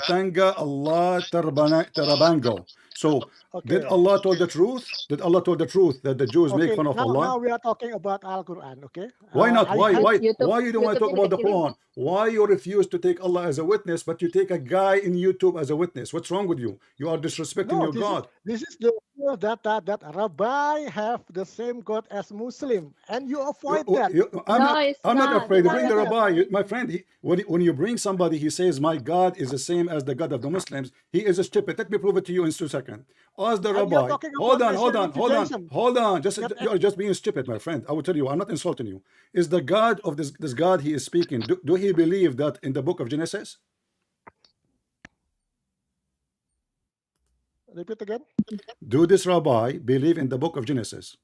Tanga Allah Tarabango. So, did Okay. Allah told the truth? Did Allah told the truth that the Jews make fun of now Allah? we are talking about Al Quran. Okay. Why not? I Why have- you don't want to talk about the Quran? Why you refuse to take Allah as a witness, but you take a guy in YouTube as a witness? What's wrong with you? You are disrespecting your God. This is the that Rabbi have the same God as Muslim, and you avoid that. I'm not afraid. Bring the not. rabbi, my friend. When you bring somebody, he says, "My God is the same as the God of the Muslims." He is a stupid. Let me prove it to you in 2 seconds. Ask the And you're rabbi. talking Hold about on. Hold on. Just Get you are just being stupid, my friend. I will tell you. I'm not insulting you. Is the God of this God he is speaking? Do he believe that in the book of Genesis? Repeat again. Do this rabbi believe in the book of Genesis?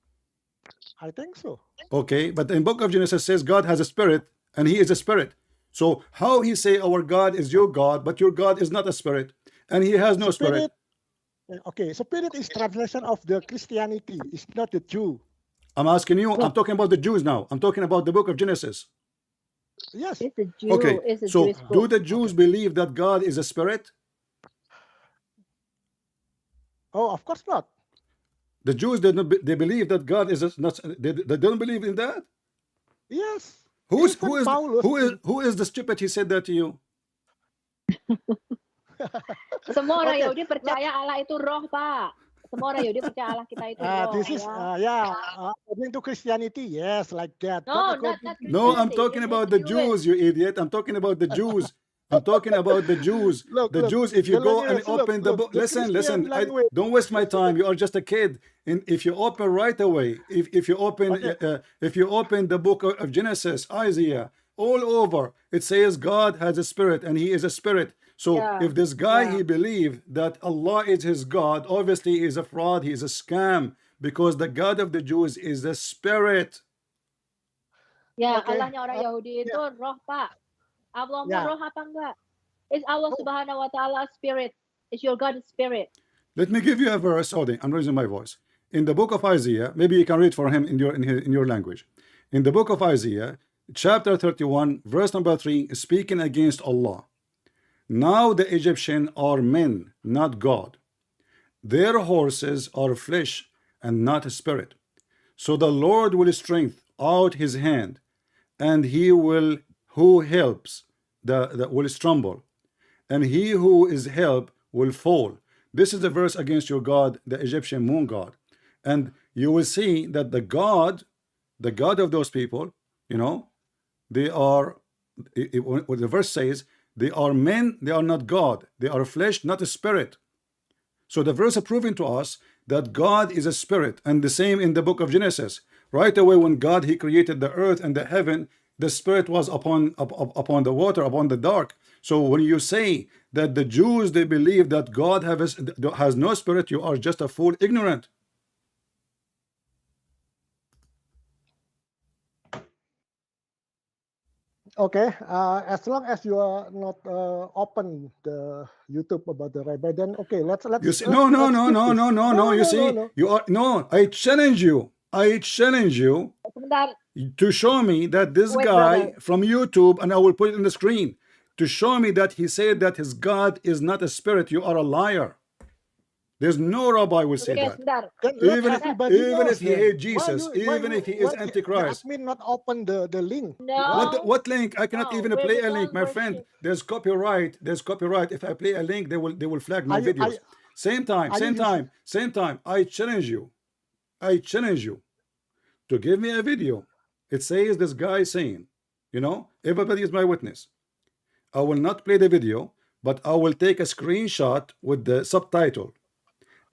I think so. Okay, but in book of Genesis says God has a spirit and he is a spirit. So how he say our God is your God, but your God is not a spirit and he has no spirit? Okay, spirit is translation of the Christianity. It's not the Jew. I'm asking you, I'm talking about the Jews now. I'm talking about the book of Genesis. Yes. It's a Jew. Okay, It's a so Jewish do book. the Jews believe that God is a spirit? Oh, of course not. The Jews, they believe that God is not. They don't believe in that. Yes. Who is the stupid? He said that to you. Semua orang Yahudi percaya Allah itu roh, Pak. Semua orang Yahudi percaya Allah kita itu roh. This is according to Christianity, yes, like that. No, But not No, I'm Christianity. talking It's about the Jews, you idiot. I'm talking about the Jews. I'm talking about the Jews. The Jews, if you go and open the book, listen, don't waste my time. You are just a kid. And if you open right away, if you open the book of Genesis, Isaiah, all over, it says God has a spirit and he is a spirit. So if this guy, he believed that Allah is his God, obviously he is a fraud, he is a scam, because the God of the Jews is the spirit. Ya, Allahnya orang Yahudi itu roh, Pak. Allahmu roh apa enggak? Is Allah Subhanahu wa Ta'ala spirit? Is your God a spirit? Let me give you a verse. Hold on, I'm raising my voice. In the book of Isaiah, maybe you can read for him in your language. In the book of Isaiah, chapter 31, verse number 3, speaking against Allah. Now the Egyptians are men, not God. Their horses are flesh and not a spirit. So the Lord will strengthen out his hand, and he will who helps will stumble, and he who is helped will fall. This is the verse against your god, the Egyptian moon god. And you will see that the god of those people, you know, they are, what the verse says, they are men, they are not God. They are flesh, not a spirit. So the verse is proving to us that God is a spirit, and the same in the book of Genesis. Right away, when God he created the earth and the heaven, the spirit was upon the water, upon the dark. So when you say that the Jews they believe that God has no spirit, you are just a fool, ignorant. Okay, as long as you are not open the YouTube about the rabbi, then okay, let's You see, skip no. You this. see, No. you are no. I challenge you. Sebentar, To show me that this wait, guy brother. from YouTube, and I will put it in the screen, to show me that he said that his God is not a spirit. You are a liar. There's no rabbi will say Oke, that. sebentar. Then let Even everybody even knows if he then. hates Jesus, even if he is Why the Antichrist. admin not open the link? No, What link? I cannot no, even play a link, don't my friend. worship. There's copyright. There's copyright. If I play a link, they will flag my Are you videos. Same time. I challenge you. To give me a video. It says this guy saying, you know, everybody is my witness. I will not play the video, but I will take a screenshot with the subtitle,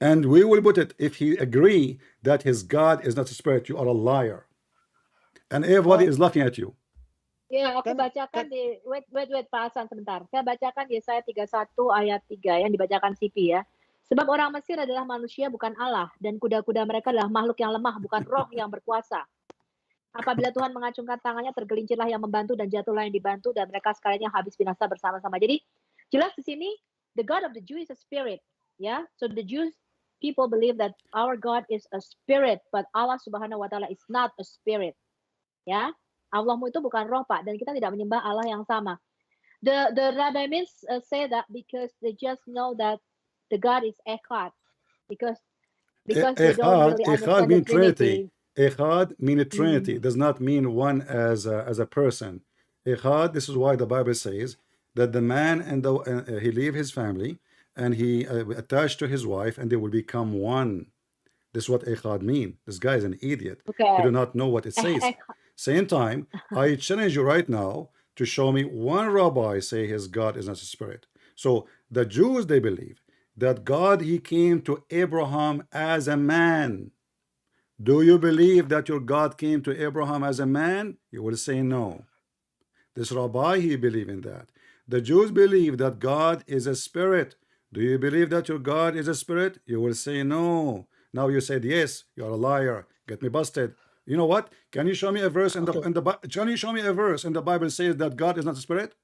and we will put it. If he agree that his God is not a spirit, you are a liar, and everybody is laughing at you. Ya, aku bacakan di wait Pak Hasan sebentar. Saya bacakan Yesaya 31 ayat 3 yang dibacakan Sipi ya. Sebab orang Mesir adalah manusia bukan Allah, dan kuda-kuda mereka adalah makhluk yang lemah bukan roh yang berkuasa. Apabila Tuhan mengacungkan tangannya, tergelincirlah yang membantu dan jatuhlah yang dibantu, dan mereka sekalian habis binasa bersama-sama. Jadi jelas di sini the God of the Jew is a spirit, ya. So the Jews people believe that our God is a spirit, but Allah Subhanahu wa taala is not a spirit. Ya. Allahmu itu bukan roh, Pak, dan kita tidak menyembah Allah yang sama. The rabbis say that because they just know that the God is Echad, because they don't really understand the Trinity. Echad mean a Trinity. Does not mean one as a person. Echad. This is why the Bible says that the man and he leave his family and he attached to his wife, and they will become one. This is what Echad mean. This guy is an idiot. Okay. He do not know what it says. Same time, I challenge you right now to show me one rabbi say his God is not a spirit. So the Jews, they believe that God he came to Abraham as a man. Do you believe that your God came to Abraham as a man? You will say no. This rabbi he believe in that. The Jews believe that God is a spirit. Do you believe that your God is a spirit? You will say no. Now you said yes. You are a liar. Get me busted. You know what? Can you show me a verse in the can you show me a verse in the Bible says that God is not a spirit?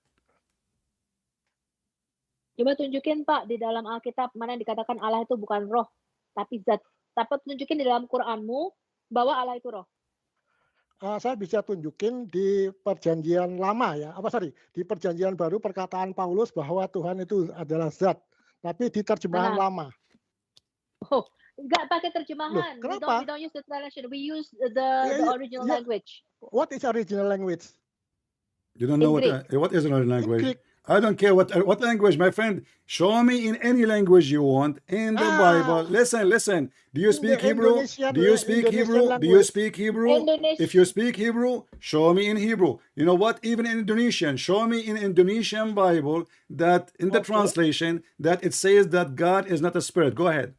Coba tunjukin Pak di dalam Alkitab mana yang dikatakan Allah itu bukan roh tapi zat. Tapi tunjukin di dalam Quranmu bahwa Allah itu roh. Saya bisa tunjukin di perjanjian lama ya, di perjanjian baru perkataan Paulus bahwa Tuhan itu adalah zat, tapi di terjemahan lama. Oh, enggak pakai terjemahan. Loh, kenapa? We don't use the translation. We use the original language. What is original language? You don't know what is original language? I don't care what language, my friend. Show me in any language you want in the Bible. Listen. Do you speak Hebrew? Do you speak Hebrew? Do you speak Hebrew? If you speak Hebrew, show me in Hebrew. You know what? Even in Indonesian, show me in Indonesian Bible that in the translation that it says that God is not a spirit. Go ahead.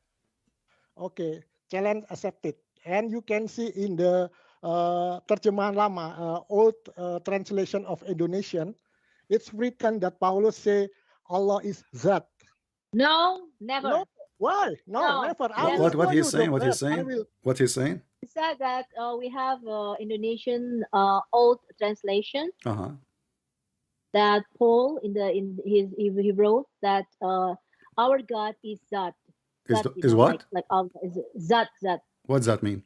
Okay, challenge accepted. And you can see in the terjemahan lama, old translation of Indonesian, it's written that Paulus say Allah is zat. No, never. No, why? No, never. What he's saying? What he's saying? What he's saying? He said that we have Indonesian old translation that Paul he wrote that our God is zat. Is what? Like is zat. What does that mean?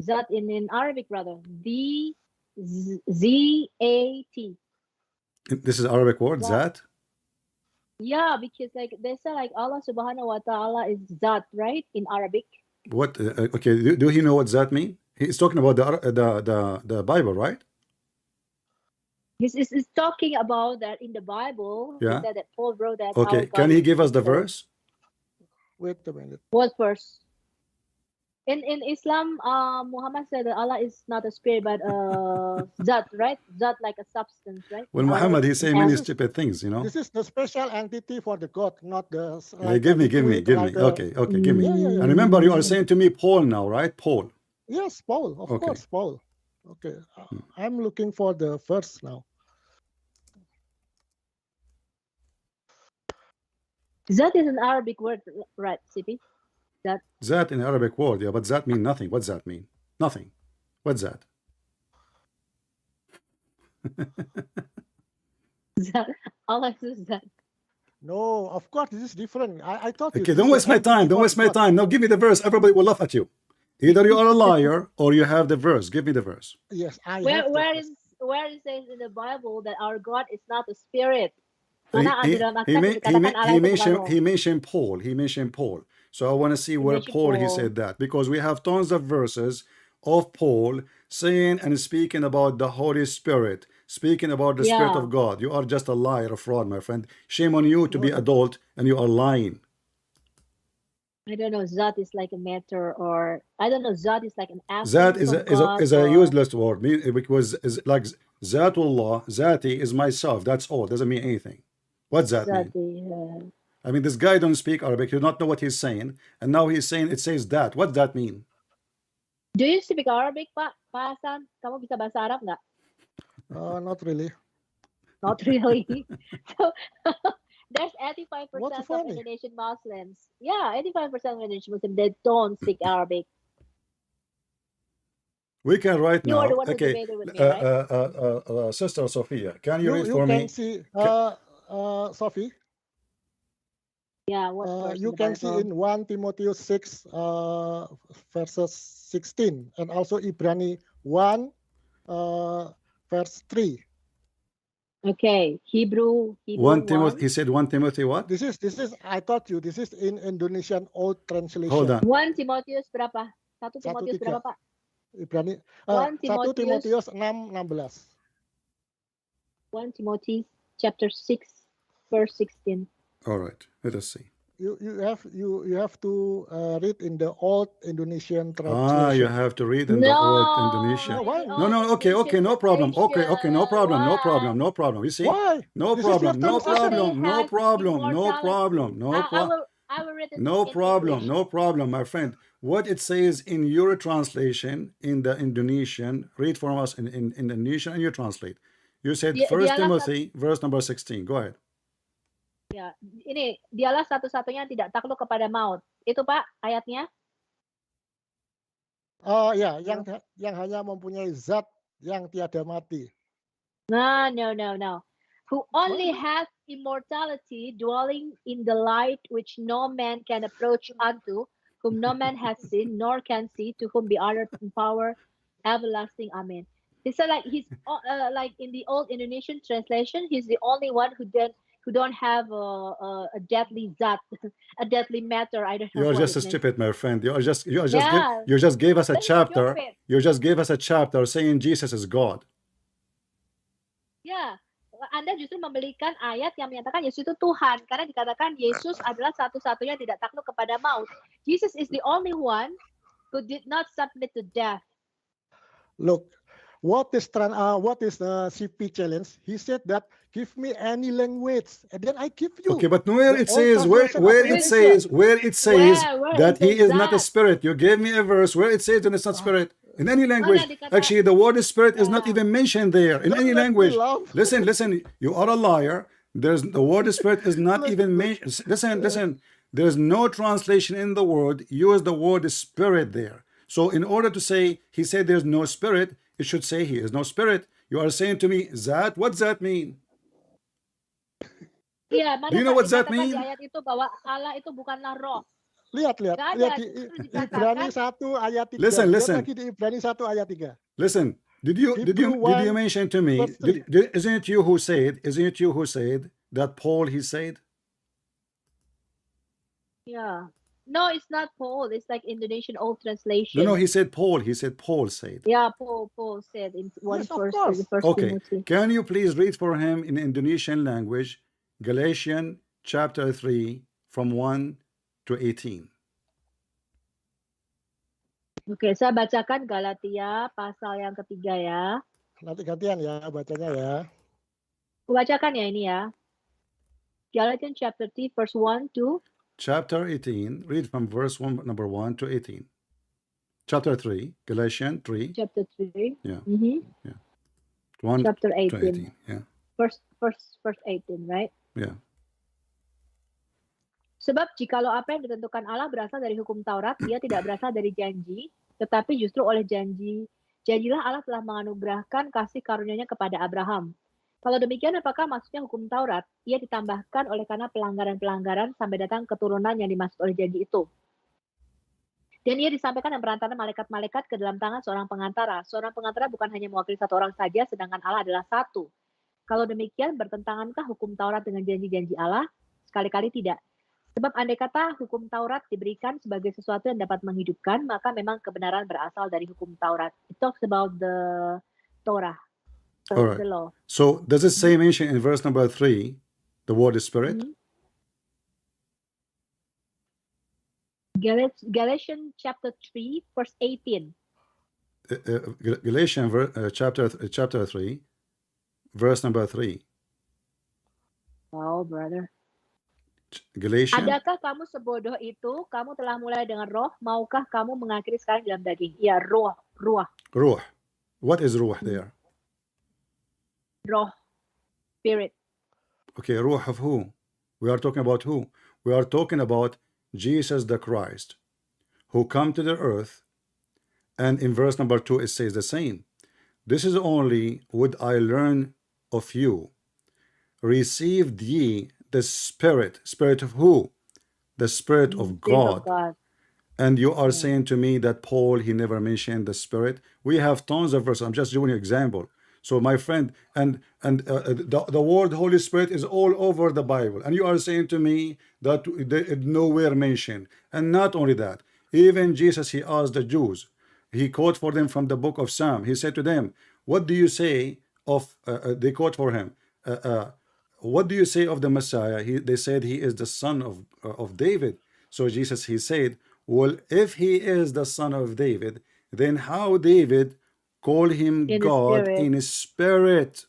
Zat in Arabic, brother. Z-A-T. This is Arabic word, zat? Yeah, because like they say like Allah Subhanahu wa Taala is zat, right? In Arabic. What? Okay. Do he know what zat mean? He's talking about the Bible, right? He's talking about that in the Bible. Yeah. He said that Paul wrote that. Okay, our God can he is give us the spirit. verse? Wait a minute. What verse? In Islam, Muhammad said that Allah is not a spirit but zat, right? Zat like a substance, right? Well, Muhammad, he's saying many stupid things, you know. This is the special entity for the God, not the Hey, give me. Okay, give me. Yeah. And remember, you are saying to me Paul now, right? Paul. Yes, Paul, of Okay. course, Paul. Okay, I'm looking for the verse now. Zat is an Arabic word, right, CP? That in Arabic word, yeah, but that mean nothing. What's that mean? Nothing. What's that? Zat. Allah is Zat. No, of course, this is different. I thought. Okay, don't waste my time. Don't waste my time. Now give me the verse. Everybody will laugh at you. Either you are a liar or you have the verse. Give me the verse. Yes, I have. Where it says in the Bible that our God is not a spirit. He He mentioned Paul. He mentioned Paul. So I want to see where Paul he said that, because we have tons of verses of Paul saying and speaking about the Holy Spirit, speaking about the Spirit of God. You are just a liar, a fraud, my friend. Shame on you to be adult and you are lying. I don't know. Zat is like a matter, or I don't know. Zat is like an aspect. Zat is a useless word, because is like Zatullah. Zati is myself. That's all. Doesn't mean anything. What's that mean? I mean, this guy don't speak Arabic. You don't know what he's saying, and now he's saying it says that. What does that mean? Do you speak Arabic, Pak? Pak Hasan, kamu bisa bahasa Arab nggak? Not really. Not really. So there's 85% of funny? Indonesian Muslims. Yeah, 85% of Indonesian Muslims, they don't speak Arabic. We can right You now. are the one who Okay, debated with me, right? Sister Sophia, can you read for you me? can see, Sophie. Yeah, what verse You in the can see Bible? in 1 Timothy 6 verses 16, and also Ibrani 1 verse 3. Okay, Hebrew 1 1. Timothy. He said 1 Timothy what? This is I taught you. This is in Indonesian Old Translation. Hold on. 1 Timotius berapa? 1 Timotius 1:3. berapa, Pak? Ibrani 1 1 Timotius Timotius 6:16. 1 Timothy chapter 6 verse 16. All right, let us see. You have to read in the Old Indonesian translation. You have to read in the Old Indonesian. Why? No, okay, no problem. Okay, no problem. You see? Why? No This is your problem, no translation. I will read it no in problem, English. no problem, my friend. What it says in your translation in the Indonesian, read for us in Indonesian and you translate. You said First Timothy, verse number 16. Go ahead. Ya, ini dialah satu-satunya yang tidak takluk kepada maut. Itu Pak ayatnya. Ya, yang hanya mempunyai zat yang tiada mati. No. Who only has immortality, dwelling in the light which no man can approach unto, whom no man has seen nor can see, to whom be honor and power everlasting. Amen. He said like he's like in the old Indonesian translation, he's the only one who don't have a deadly zat, a deadly matter. I don't know. You're just stupid, my friend. You just gave us a chapter. You just gave us a chapter saying Jesus is God. Ya, Anda justru membelikan ayat yang menyatakan Yesus itu Tuhan, karena dikatakan Yesus adalah satu-satunya yang tidak takluk kepada maut. Jesus is the only one who did not submit to death. Look, what is the CP challenge? He said that give me any language, and then I give you. Okay, but where it says that he is not a spirit. You gave me a verse where it says that it's not spirit. In any language, actually, the word spirit is not even mentioned there in any language. Listen, you are a liar. The word spirit is not even mentioned. Listen. There's no translation in the word. Use the word spirit there. So in order to say he said there's no spirit, it should say he is no spirit. You are saying to me that. What's that mean? Iya, Do you know what that means? Di ayat itu bahwa Allah itu bukanlah roh. Lihat di Ibrani 1 ayat 3. Listen. Lagi di Ibrani 1 ayat 3. Listen. Did you mention to me? Isn't it you who said that Paul he said? Yeah. No, it's not Paul. It's like Indonesian old No, translation. no, he said Paul. He said Paul said. Yeah, Paul said in Yes, of first course. Okay, Timothy. can you please read for him in Indonesian language, Galatians chapter 3 from 1 to 18? Oke, saya bacakan Galatia pasal yang ketiga ya. Nanti gantian ya bacanya ya. Bacakan ya ini ya. Galatians chapter 3 verse 1 to Chapter 18, read from verse 1, number 1 to 18. Chapter 3, Galatians 3. chapter 3. Yeah. Mm-hmm. 1 Chapter to 18. 18. Yeah. Verse 18, right? Yeah. Sebab jikalau apa yang ditentukan Allah berasal dari hukum Taurat, ia tidak berasal dari janji, tetapi justru oleh janjilah Allah telah menganugerahkan kasih karunia-Nya kepada Abraham. Kalau demikian, apakah maksudnya hukum Taurat? Ia ditambahkan oleh karena pelanggaran-pelanggaran sampai datang keturunan yang dimaksud oleh janji itu. Dan ia disampaikan dan perantara malaikat-malaikat ke dalam tangan seorang pengantara. Seorang pengantara bukan hanya mewakili satu orang saja, sedangkan Allah adalah satu. Kalau demikian, bertentangankah hukum Taurat dengan janji-janji Allah? Sekali-kali tidak. Sebab andai kata hukum Taurat diberikan sebagai sesuatu yang dapat menghidupkan, maka memang kebenaran berasal dari hukum Taurat. It talks about the Torah, All right. the law. So does it say mention in verse number 3 the word is spirit? Galatians chapter 3 verse 18. Galatians chapter 3 verse number 3. Oh, brother. Galatians. Adakah kamu sebodoh itu? Kamu telah mulai dengan roh, maukah kamu mengakhiri sekarang dalam daging? Ya, ruh. Ruh. What is ruh there? Roh, spirit. Okay, ruh of who? We are talking about who? We are talking about Jesus the Christ, who come to the earth, and in verse number 2 it says the same. This is only what I learn of you. Received ye the Spirit. Spirit of who? The Spirit of God. And you are saying to me that Paul, he never mentioned the Spirit. We have tons of verses. I'm just doing an example. So my friend, the word Holy Spirit is all over the Bible. And you are saying to me that they nowhere mentioned. And not only that, even Jesus, he asked the Jews, he quote for them from the book of Psalm. He said to them, what do you say of, they quote for him, what do you say of the Messiah? They said he is the son of David. So Jesus, he said, well, if he is the son of David, then how David call him God in his spirit?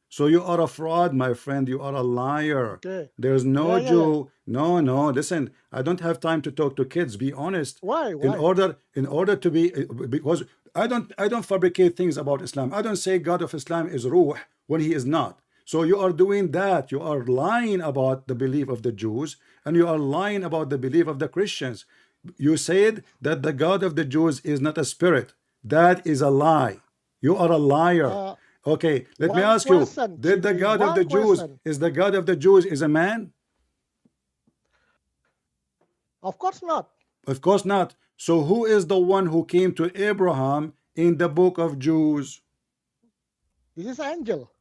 So you are a fraud, my friend. You are a liar. Okay. There's no Jew. No, listen, I don't have time to talk to kids. Be honest. Why? In order to be, because I don't fabricate things about Islam. I don't say God of Islam is Ruh when he is not. So you are doing that. You are lying about the belief of the Jews, and you are lying about the belief of the Christians. You said that the God of the Jews is not a spirit. That is a lie. You are a liar. Okay, let me ask you, did the God of the Jews, is the God of the Jews is a man? Of course not. Of course not. So who is the one who came to Abraham in the book of Jews? This is angel.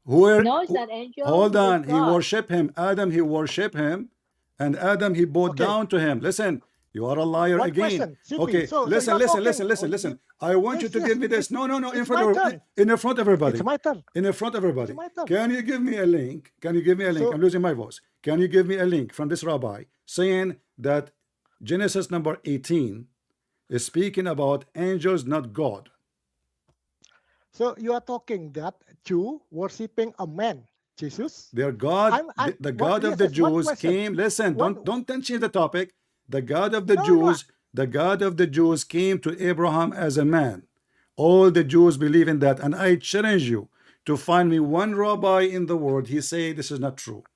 No, it's not angel. Hold on, he worshiped him. Adam, he worshiped him, and Adam, he bowed down to him. Listen, you are a liar again. Okay, listen. I want you to give me this. No, in front of everybody. It's my turn. In front of everybody. Can you give me a link? I'm losing my voice. Can you give me a link from this rabbi saying that Genesis number 18 is speaking about angels, not God? So you are talking that Jew worshipping a man, Jesus. Their God, the God of the Jews came. Listen, don't change the topic. The God of the Jews, the God of the Jews came to Abraham as a man. All the Jews believe in that, and I challenge you to find me one rabbi in the world. He say this is not true.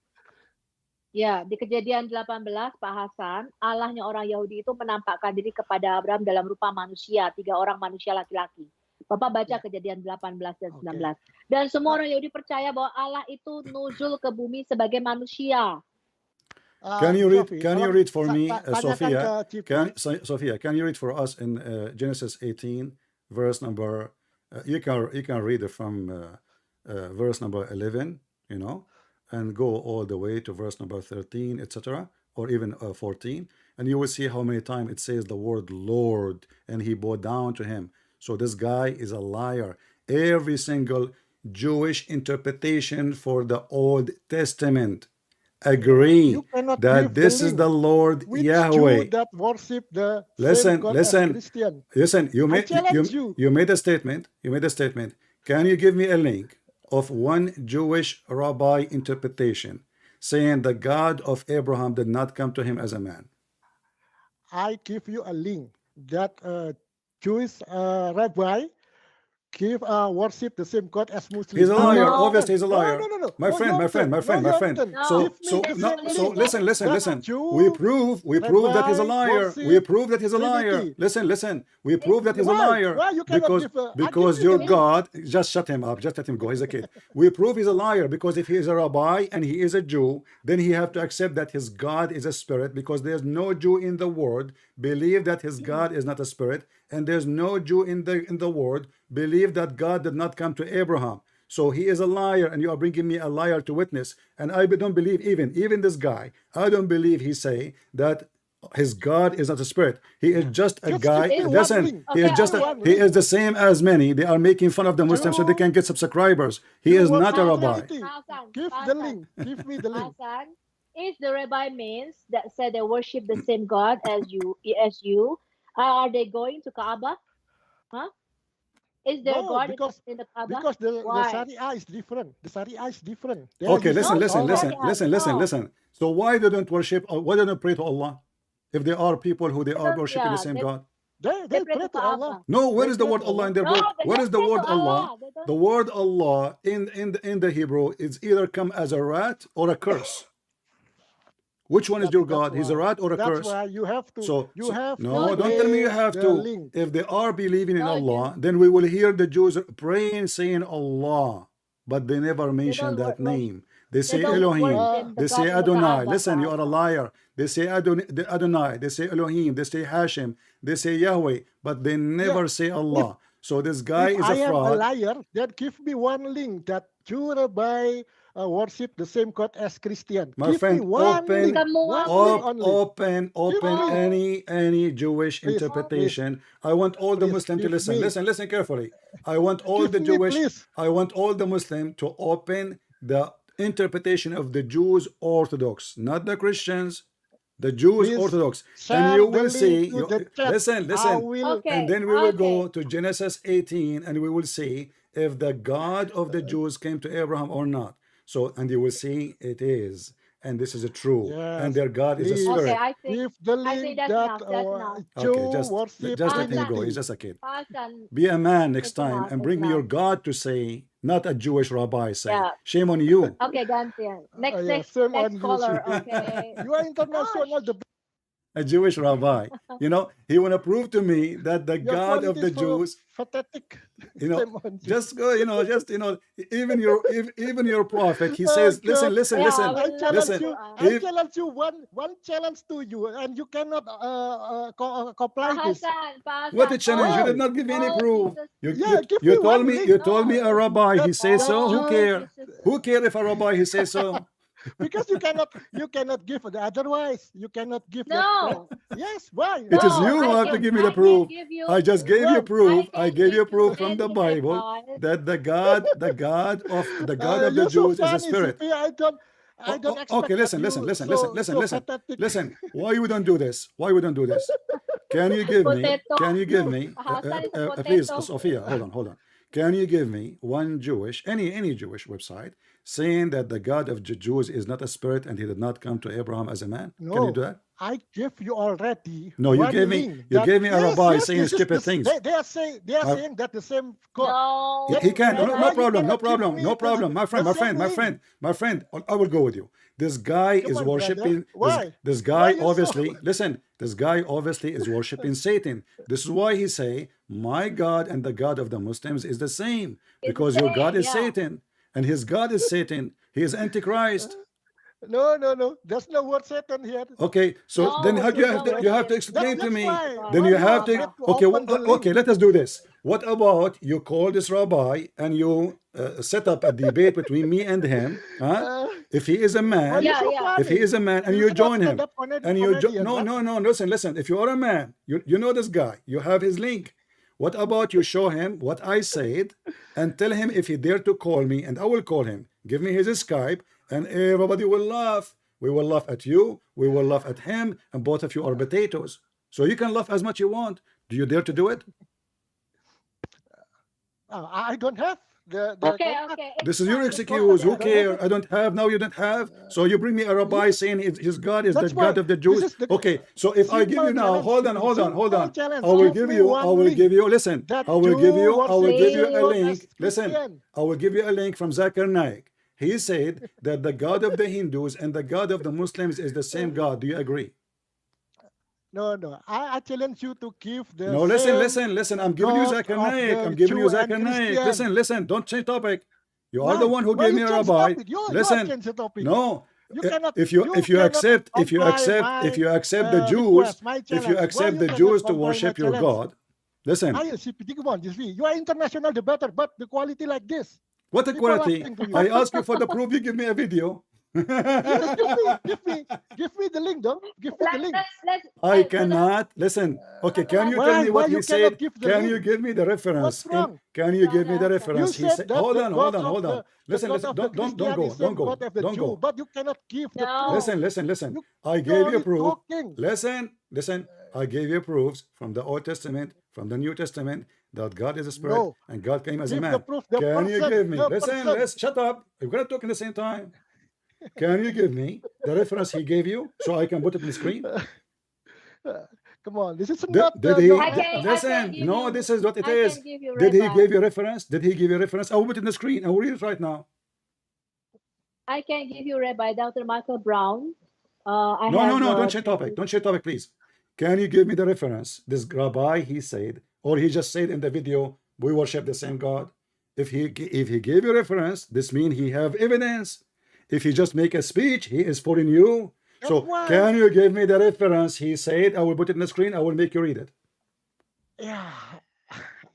Ya, di Kejadian 18, Pak Hasan, Allahnya orang Yahudi itu menampakkan diri kepada Abraham dalam rupa manusia, 3 orang manusia laki-laki. Bapak baca Kejadian 18 dan 19. Dan semua orang Yahudi percaya bahwa Allah itu nuzul ke bumi sebagai manusia. Can you read for me, Sophia? Sophia, can you read for us in Genesis 18, verse number? You can read it from verse number 11, and go all the way to verse number 13, etc. or even 14, and you will see how many times it says the word Lord, and he bowed down to him. So this guy is a liar. Every single Jewish interpretation for the Old Testament agree You cannot that give the this is the link. Lord Which Yahweh. Jew that worship the same Listen, God as listen, Christian? listen. You I made challenge you. you made a statement. You made a statement. Can you give me a link of one Jewish rabbi interpretation saying the God of Abraham did not come to him as a man? I give you a link that Jewish rabbi worship the same God as Muslim. He's a liar. No. Obviously, he's a No, liar. no, no, no. My No, friend, my friend, my Yonton. friend, No, my friend. Yonton. No. So, Give me the same link listen, that listen. Jew We prove that he's a rabbi liar. worship We prove that he's a liar. Trinity. Listen. We prove that he's a Why? liar Why you cannot because give I give because you your the link. God. Just shut him up. Just let him go. He's a kid. We prove he's a liar because if he is a rabbi and he is a Jew, then he have to accept that his God is a spirit, because there's no Jew in the world believe that his God is not a spirit, and there's no Jew in the world believe that God did not come to Abraham. So he is a liar, and you are bringing me a liar to witness. And I don't believe even this guy. I don't believe he say that his God is not a spirit. He is just a Just guy. give me one Listen, link. he is Give just me one he is link. the same as many. They are making fun of the Muslims so they Jew, can get some subscribers. He Jew is not a worship rabbi. Trinity. Hasan, Give the Hasan, link. Give me the link. Hasan, is the rabbi means that said they worship the same God as you, are they going to Kaaba? Huh? Is their No, God in the Kaaba? because the Why? Sharia is different. The Sharia is different. They are Okay, using No, the listen. Torah. no. So why they don't worship? Why don't they pray to Allah? If there are people who they They are don't, worshiping the yeah, same God. They they pray pray to to Allah. Kaaba. No, where They is the pray word to Allah Allah. in their No, book? they Where don't is the pray to word Allah? Allah. They don't. The word Allah in the Hebrew is either come as a rat or a curse. Which one is your That's God? He's a why. rat or a That's curse? why you have to. So No, no, don't tell me you Give have the to. link. If they are believing in no, Allah, then we will hear the Jews praying, saying Allah, but they never they mention don't that name. They they say don't Elohim, worship the they say God in the Adonai. Kaaba, Listen, you are a Hasan. liar. They say Adonai, they say Elohim, they say Hashem, they say Yahweh, but they Yeah. never say Allah. So this guy If is I a am a fraud. liar, then give me one link that Jew rabbi worship the same God as Christian. My Give me friend, one link. Semua One link Muslim. only. Give me. any Jewish Please. interpretation. I want all the Please Muslim to give listen. me. Listen carefully. I want all the Give me, Jewish, please. I want all the Muslim to open the interpretation of the Jews Orthodox, not the Christians, the Jews Please Orthodox. And share you the will link see, to the chat. I listen. will. And Okay, then we will okay. go to Genesis 18 and we will see if the God of the Jews came to Abraham or not. So, and you will see it is. And this is a true. And Yes. their God is a Please Okay, spirit. give the I think link that's that enough. That's enough. Okay, Jew worship just let him go. He's Trinity. just a kid. Hasan, Be a man next it's time enough. and It's bring me your enough. God to say, not a Jewish rabbi say. Yeah. Shame on you. Okay, gantian. Yeah, Next shame on you. caller. Okay. You are international. The A Jewish rabbi. You know, he want to prove to me that the your God of quality the is Jews, pathetic. you know, Shame on you. just go, even your prophet, he Oh says, God. Yeah, I I will not challenge listen. do. you. I If challenge you one challenge to you, and you cannot comply this. what a Hasan. challenge! You did Why? not give me any All proof. Jesus. Yeah, give me one link. You told me a No, rabbi. He That says that so. Who no, Jew, care? Jesus. Who care if a rabbi he says so? because you cannot give the otherwise. You cannot give that. No, Yes. Why? It is Why? you no. who Why? have to Why? give me the I can proof. give you. I just gave you When? proof. I I can gave you give you proof from the any Bible advice. that the God of the You're so Jews is a funny, spirit. CP. I don't Okay, expect that you so pathetic. listen. Why you don't do this? Why we don't do this? Can you give me? Potato. Can you give me? Hasan is a Please, potato. Sophia, hold on. Can you give me one Jewish, any Jewish website saying that the God of the Jews is not a spirit and he did not come to Abraham as a man? Can you do No, that? I give you already No, one link you that gave me a yes, rabbi yes, saying this is stupid this. things. They are My, saying that the same God. No, he can. Then No why you problem. cannot give me My friend. the My friend. I will go with you. This guy Come is on, brother. worshiping. Why? This Why guy you so? obviously. Listen. This guy obviously is worshiping Satan. This is why he say, "My God and the God of the Muslims is the same," it's the because your God same. is Yeah. Satan and his God is Satan. He is Antichrist. No. There's no word Satan here. Okay, so No, then how do you no have to, word you have to Satan. explain to That's me? why. Then Why you you have are to. afraid to Okay, open the link? okay. Let us do this. What about you call this rabbi and you set up a debate between me and him? Huh? If he is a Why man, you Yeah, so yeah. if he funny? is a man, and You you not join him, stand-up and you comedian, no, right? no, no, listen. If you are a man, you know this guy. You have his link. What about you show him what I said and tell him if he dare to call me, and I will call him. Give me his Skype, and everybody will laugh. We will laugh at you. We will laugh at him, and both of you are potatoes. So you can laugh as much you want. Do you dare to do it? I don't have the Okay, contact. okay. This It's is your fine. It's excuse. Who I don't have care? it. I don't have. Now you don't have. So you bring me a rabbi saying his God is the That's God why of the this Jews. is the Okay, so if I give simple you now, challenge. hold on. Simple challenge. I will Give give me you. one I will link give you. Listen. that I will Jew give you. I will worship give you a Jesus link. as Listen. Christian. I will give you a link from Zakir Naik. He said that the God of the Hindus and the God of the Muslims is the same God. Do you agree? No. I challenge you to give the No, same listen. I'm giving you God Zakir of Naik. I'm the giving you Jew and Zakir Naik. Christian. Listen. Don't change topic. You are the Why? one who Why gave you me a change the rabbi. topic? You Listen. change the topic. No. You cannot. If you cannot accept the Jews, request my if you challenge. Why accept you the cannot Jews to comply my worship your challenge? God, listen. I come on, you are international debater, but the quality like this, What people equality? laughing to you. I ask you for the proof. You give me a video. Yes, give me the link, though. Give me the link. Let's I cannot listen. Okay, can you tell me Why what you he cannot said? give the Can link? you give me the reference? What's wrong? Can you give me the Brother, reference? You He said said, that hold the on. God of the Listen, God of the don't Christian go, is same God of the don't Jew, go. but you cannot give the no. proof. Listen. You, I you're gave you only proof. talking. Listen. I gave you proofs from the Old Testament, from the New Testament, that God is a spirit No, and God came as a give the man. proof. The Can you person, give me? the Listen, person. let's shut up. We're gonna talk in the same time. Can you give me the reference he gave you so I can put it on the screen? Come on, this is Did, not did no he? I can Listen, give no, you. this is what it I is. can give you Did he Rabbi. give you reference? Did he give you reference? I will put it in the screen. I will read it right now. I can give you Rabbi Dr. Michael Brown. I No, have. don't change topic. Don't change topic, please. Can you give me the reference? This rabbi, he said, or he just said in the video, we worship the same God. If he gave you reference, this means he have evidence. If he just make a speech, he is fooling you. That's So why. can you give me the reference? He said, I will put it in the screen. I will make you read it. Yeah,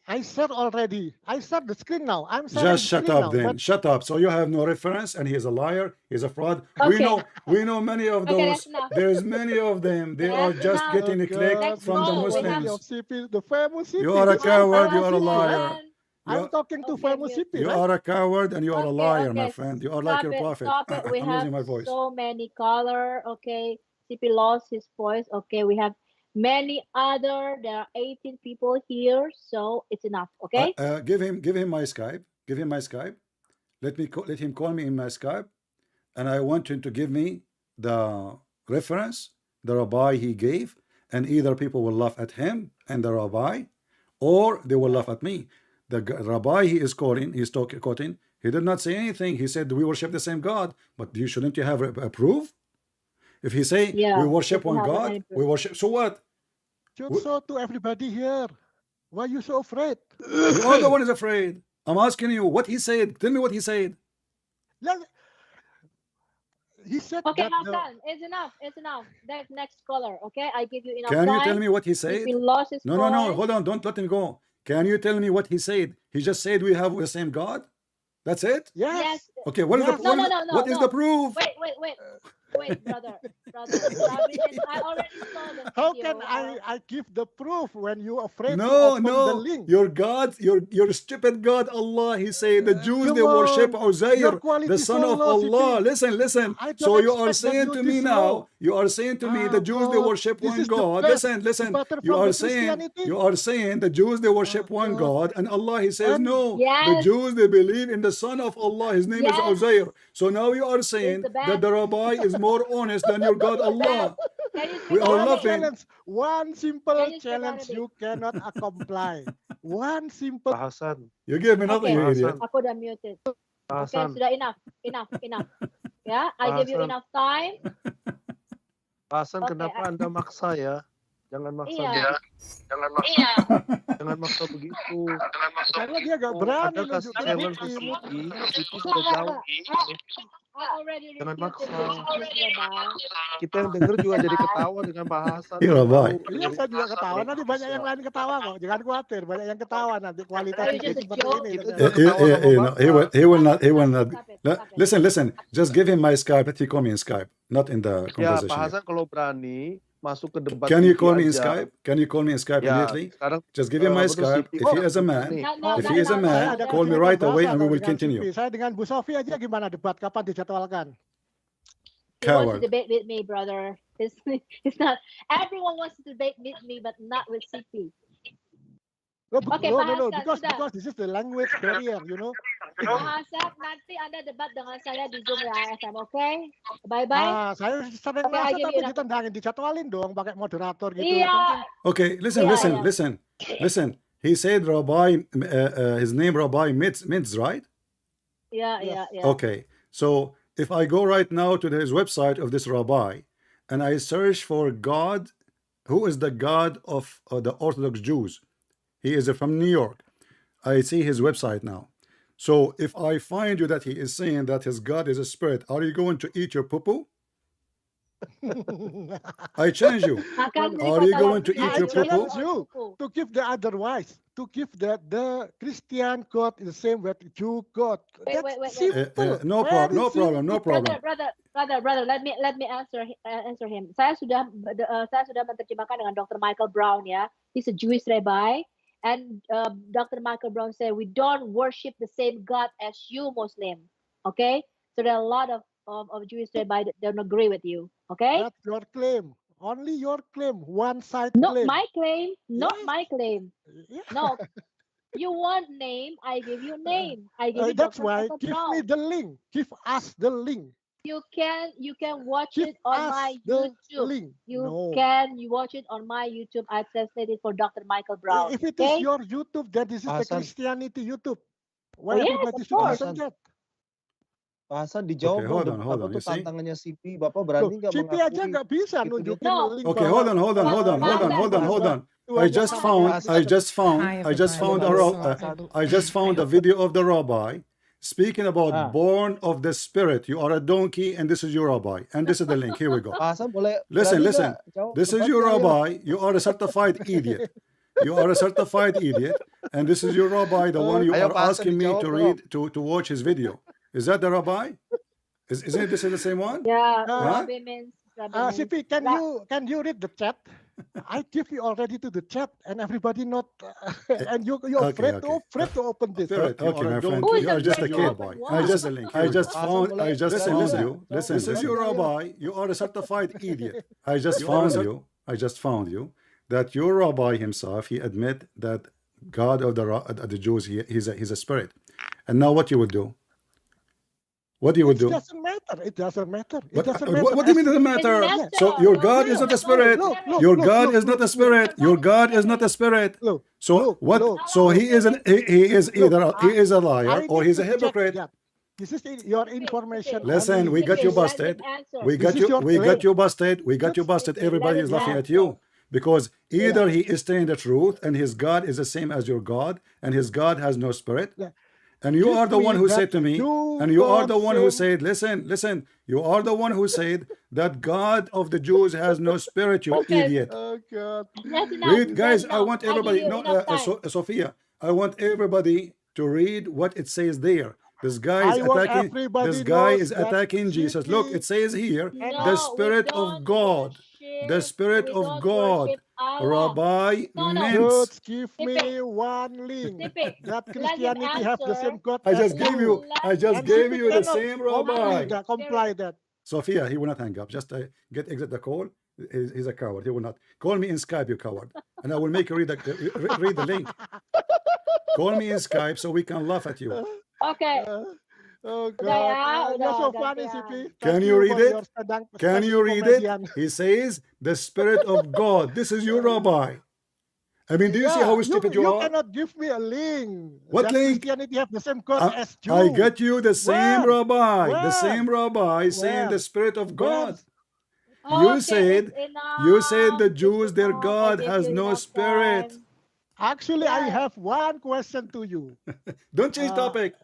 I said already. I said the screen now. I'm sharing Just the shut screen up now. then. But Shut up. So you have no reference, and he's a liar. He's a fraud. Okay. We know many of Okay, those. that's enough. There's many of them. They are That's just enough. getting a click Let's from the go. We have- Muslims. of CP, the famous CP. You are a This is the coward. You famous are a CP, right? liar. I'm talking to Okay, famous mute. CP, You right? are a coward and you are a liar, my Okay. friend. You are like your prophet. Stop it. We I'm have losing my voice. so many color. Okay, CP lost his voice. Okay, we have many other. There are 18 people here, so it's enough. Okay. Give him my Skype. Give him my Skype. Let him call me in my Skype, and I want him to give me the reference, the rabbi he gave, and either people will laugh at him and the rabbi, or they will laugh at me. The rabbi he is quoting, quoting, he did not say anything. He said we worship the same God, but shouldn't you have a proof? If he say we worship one God, we worship. So what? Should show to everybody here. Why you so afraid? You are the one who's afraid. I'm asking you what he said. Tell me what he said. He said Okay, that Hassan, it's enough. It's enough. That next caller. Okay, I give you enough Can time. you tell me what he said? If he lost his No, voice. hold on. Don't let him go. Can you tell me what he said? He just said we have the same God. That's it? Yes. Okay, what is the what is the proof? Wait, brother. I already saw the video. How can I give the proof when you afraid to No, open the link? your God, your stupid God, Allah. He said the Jews Come they worship on, your Uzair, quality the son so of low, Allah. CP. Listen. I don't So you are expect that saying you to me this now, low. you are saying to me the Jews they God, worship this one is the God. best Listen. debater You from are the saying Christianity. the Jews they worship one God, and Allah He says And no. Yes. The Jews they believe in the son of Allah. His name is Uzair. So now you are saying that the rabbi is more honest than your God Allah. We are laughing. challenge. One simple Can you speak challenge Arabic? you cannot comply. One simple. Pak Hasan, You give me nothing, Okay. you idiot. Aku udah muted. Pak Okay, Hasan, sudah enough. Ya, I Pak give you Hasan. enough time. Pak Hasan, Okay, kenapa Anda maksa ya? Jangan maksa Iya. begitu. Iya. Jangan maksa begitu. Karena dia nggak berani Anda kasih nunjukin challenge ke bukti. Siti sudah jauh. I already Jangan refuted maksa. this, Rabbi. Kita yang denger juga jadi ketawa dengan bahasan. Iya, Rabbi. Iya, saya juga ketawa. Nanti banyak yang lain ketawa kok. Jangan khawatir, banyak yang ketawa nanti kualitas Oh, you itu just a seperti joke? ini. Kita ternyata. juga ketawa sama No, Bapak. he will not. Stop it. Listen. Just give him my Skype. Let me call me in Skype, not in the Ya, conversation. Pak here. Hasan kalau berani masuk ke debat Can you TV call me in aja. Skype? Can you call me in Skype Ya, immediately? sekarang Just give him my Skype. If he is a man, if he is a man, Saya ada call me kesempatan right away bahasa and we kalau will dengan continue. Cipi. Saya dengan Bu Sofi aja gimana debat? Kapan dijadwalkan? He wants Coward. to debate with me, brother. It's not. Everyone wants to debate with me, but not with CP. Oke, Pak Hasan, because sudah. this is the language barrier, you know. Pak Hasan, nanti Anda debat dengan saya di Zoom ya, FM, oke? Bye-bye. Saya sering Oke, masuk aja tapi dia ditendangin, dijadwalin dong pakai moderator gitu. Iya. Okay, listen. He said Rabbi, his name Rabbi Mitz, right? Yeah. Okay, so if I go right now to his website of this rabbi and I search for God, who is the God of the Orthodox Jews? He is from New York. I see his website now. So if I find you that he is saying that his God is a spirit, are you going to eat your poo-poo? I challenge you. Are you going to eat I your poo-poo? challenge you to keep the otherwise, to keep the Christian God is the same with Jew God. That's Wait. simple. No problem. Brother, let me answer him. Saya sudah menerjemahkan dengan Dr. Michael Brown ya. He's a Jewish rabbi, and Dr. Michael Brown said we don't worship the same God as you Muslim. Okay, so there are a lot of Jewish rabbi that don't agree with you. Okay, That's your claim. Only your claim. One side not claim. my claim. Not Yes. my claim. Yeah. No, you want name, I give you name. I give you That's Dr. why Michael give Brown. me the link. Give us the link. You can watch Give it on us my the YouTube. link. You No. can watch it on my YouTube. I translated for Dr. Michael Brown. If it okay? is your YouTube, then this is the Hasan. Christianity YouTube. Why yes, everybody of should course. listen that? Pak Hasan dijawab Okay, dong hold on, apa tuh you see? tantangannya CP. Bapak Loh, berani nggak CP aja mengakui? nggak bisa Gitu dia. nunjukin No. link. Okay, bahwa- hold on. I just found a video of the rabbi speaking about born of the spirit. You are a donkey and this is your rabbi. And this is the link. Here we go. Pak Hasan boleh Listen. berani nggak jawab This is debatnya, your ayo. rabbi. You are a certified idiot. And this is your rabbi, the one you Ayo, are Pak Hasan, asking me dijawab to dong. read to watch his video. Is that the rabbi? Isn't this the same one? Yeah, Huh? Rabbi means. CP, can you read the chat? I give you already to the chat, and everybody not, and you're Okay, afraid to open this. Okay, my friend. Who is You are just a afraid to kid. open what? I just found you. Listen. This is your rabbi. You are a certified idiot. I just found you that your rabbi himself, he admit that God of the Jews, he's a spirit. And now what you will do? What you would do? It doesn't matter. It doesn't matter. What do you mean it doesn't matter? So your God is not a spirit. Your God is not a spirit. Your God is not a spirit. So what? So he is either a liar or he's a hypocrite. This is your information. Listen, we got you busted. We got you busted. Everybody is laughing at you. Because either he is saying the truth and his God is the same as your God and his God has no spirit. And you are the one who said to me, and you are the one who said, listen, you are the one who said that God of the Jews has no spirit, you idiot. Oh God. Read, guys, I want everybody, Sophia, I want everybody to read what it says there. This guy is attacking Jesus. Look, it says here, the Spirit of God. The Spirit of God. Rabbi Mintz. Just give me one link. That Christianity have the same God. I just gave you the same rabbi. Comply that. Sophia, he will not hang up. Just exit the call. He's a coward. He will not. Call me in Skype, you coward. And I will make you read the link. Call me in Skype so we can laugh at you. Okay. Oh God. You're so funny, CP. Can you read it? Can you read it? He says, the Spirit of God. This is your rabbi. I mean, do you see how stupid you are? You cannot give me a link. What link? Christianity have the same God as Jew. I got you the same rabbi. Where? The same rabbi saying the Spirit of God. You Okay, said it's you said enough. the It's Jews, their enough. I God gave has you no enough spirit. time. Actually, I Yes. have one question to you. Don't change topic.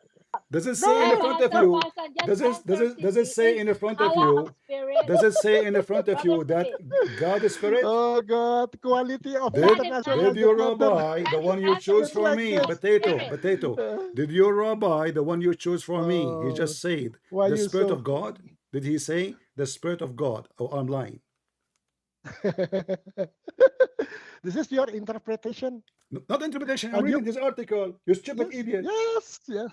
Does it say in the No, front of Pastor, you? Pastor, just Does it does answer it does it simply. say Is in the front of Allah a you? spirit? Does it say in the front of Brother, you that please. God is spirit? Oh God, quality of Let him international Did answer. your supporter. rabbi, the Let him one you answer. choose Just Is for like me, Allah this. a potato, spirit? potato, did your rabbi, the one you choose for me, he Oh, just said why the you spirit so? of God? Did he say the spirit of God? Oh, I'm lying. This is your interpretation. Not interpretation. I'm And you, reading this article. You stupid yes, idiot. yes, yes.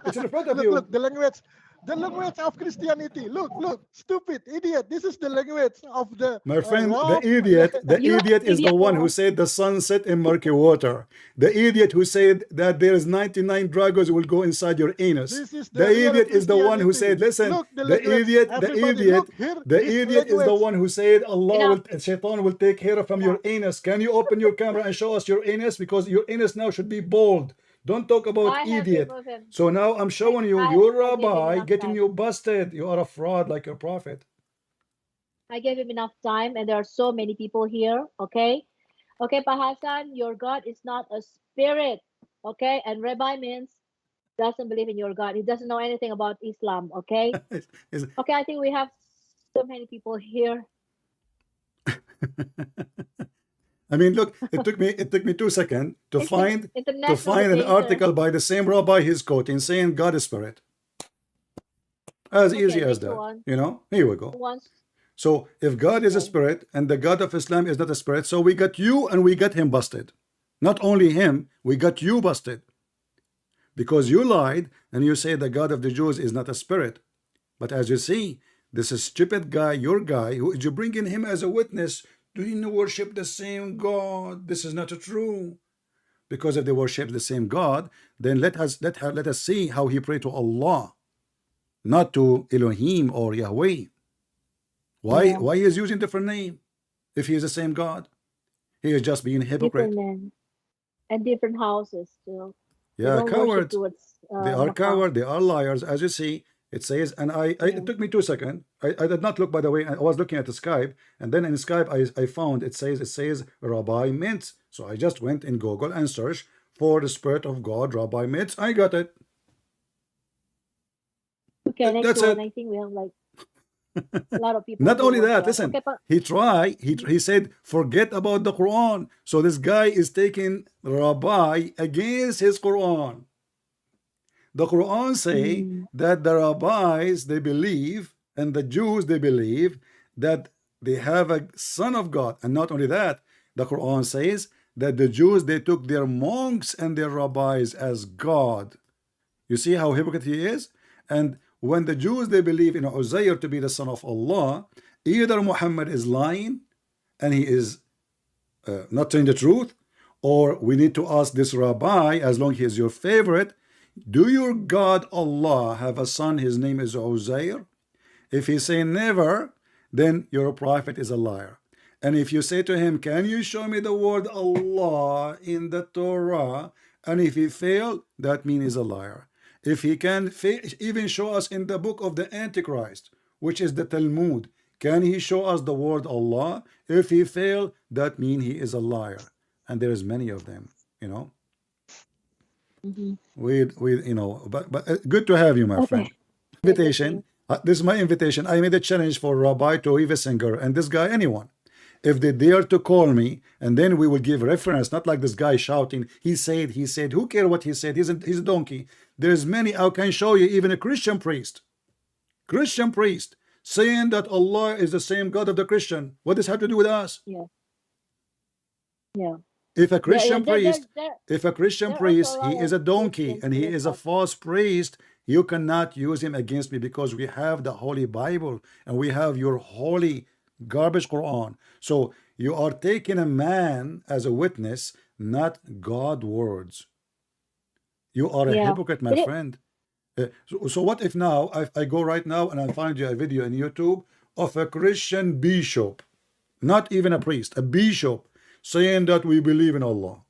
It's in the front of Look, you. look, the language of Christianity. Look, look, stupid idiot. This is the language of the My friend, the Rob. You idiot is the one who Arab. said the sun set in murky water. The idiot who said that there's 99 dragons will go inside your anus. This is The the real idiot is the one who Christianity. said, listen, Look, the language. Everybody, look here. the This idiot is the language. one who said Allah Enough. will, Shaitan will take hair from your Enough. anus. Can you open your camera and show us your anus? Because your anus now should be bald. Don't talk about I have idiot. removed him. So now I'm showing you, I your gave him rabbi enough getting time. you busted. You are a fraud like your prophet. I gave him enough time, and there are so many people here. Okay, okay, Pak Hassan, your God is not a spirit. Okay, and Rabbi means doesn't believe in your God. He doesn't know anything about Islam. Okay, Is- okay. I think we have so many people here. I mean, look, it took me 2 seconds to find International an debater. article by the same rabbi he's quoting saying God is spirit. As Okay, easy as next that. one. You know, here we Who go. wants? So if God is a Okay. spirit and the God of Islam is not a spirit, so we got you and we got him busted. Not only him, we got you busted. Because you lied and you say the God of the Jews is not a spirit. But as you see, this is stupid guy, your guy, who you bring in him as a witness. Do you worship the same God? This is not true. Because if they worship the same God, then let us see how he prayed to Allah, not to Elohim or Yahweh. Yeah. Why he is using different name if he is the same God? He is just being hypocrite. Different men and different houses. So they Yeah, don't worship cowards. towards They are Makkah. cowards. They are liars. As you see, it says, and it took me 2 seconds. I did not look, by the way. I was looking at the Skype, and then in Skype I found it says Rabbi Mintz. So I just went in Google and searched for the Spirit of God, Rabbi Mintz. I got it. Okay, next That's one. it. I think we have like a lot of people. Not who only want that, to ask. listen, Okay, he said, forget about the Quran. So this guy is taking Rabbi against his Quran. The Quran say that the rabbis, they believe, and the Jews, they believe that they have a son of God. And not only that, the Quran says that the Jews, they took their monks and their rabbis as God. You see how hypocrite he is? And when the Jews, they believe in Uzair to be the son of Allah, either Muhammad is lying and he is not telling the truth, or we need to ask this rabbi, as long as he is your favorite, do your God Allah have a son, his name is Uzair? If he say never, then your prophet is a liar. And if you say to him, can you show me the word Allah in the Torah? And if he fail, that means he's a liar. If he can even show us in the book of the Antichrist, which is the Talmud, can he show us the word Allah? If he fail, that means he is a liar. And there's many of them, you know. We you know, but good to have you, my friend. Invitation. This is my invitation. I made a challenge for Rabbi Toive Singer and this guy, anyone. If they dare to call me, and then we will give reference, not like this guy shouting, he said, who cares what he said? He's a donkey. There's many, I can show you even a Christian priest saying that Allah is the same God of the Christian. What does this have to do with us? Yeah. Yeah. If a Christian priest, also he is a donkey Christians and he with is a us. false priest, you cannot use him against me because we have the Holy Bible and we have your holy garbage Quran. So you are taking a man as a witness, not God words. You are a hypocrite, my friend. So what if now I go right now and I find you a video on YouTube of a Christian bishop, not even a priest, a bishop, saying that we believe in Allah?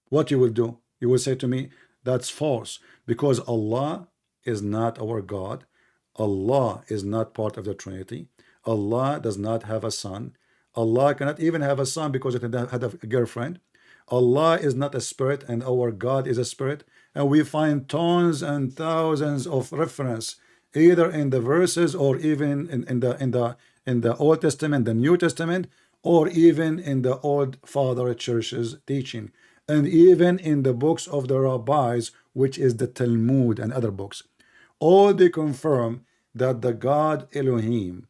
What you will do? You will say to me, that's false, because Allah is not our God. Allah is not part of the Trinity. Allah does not have a son. Allah cannot even have a son because it had a girlfriend. Allah is not a spirit, and our God is a spirit. And we find tons and thousands of reference, either in the verses or even in the Old Testament, the New Testament, or even in the old father churches teaching, and even in the books of the rabbis, which is the Talmud and other books. All they confirm that the God Elohim,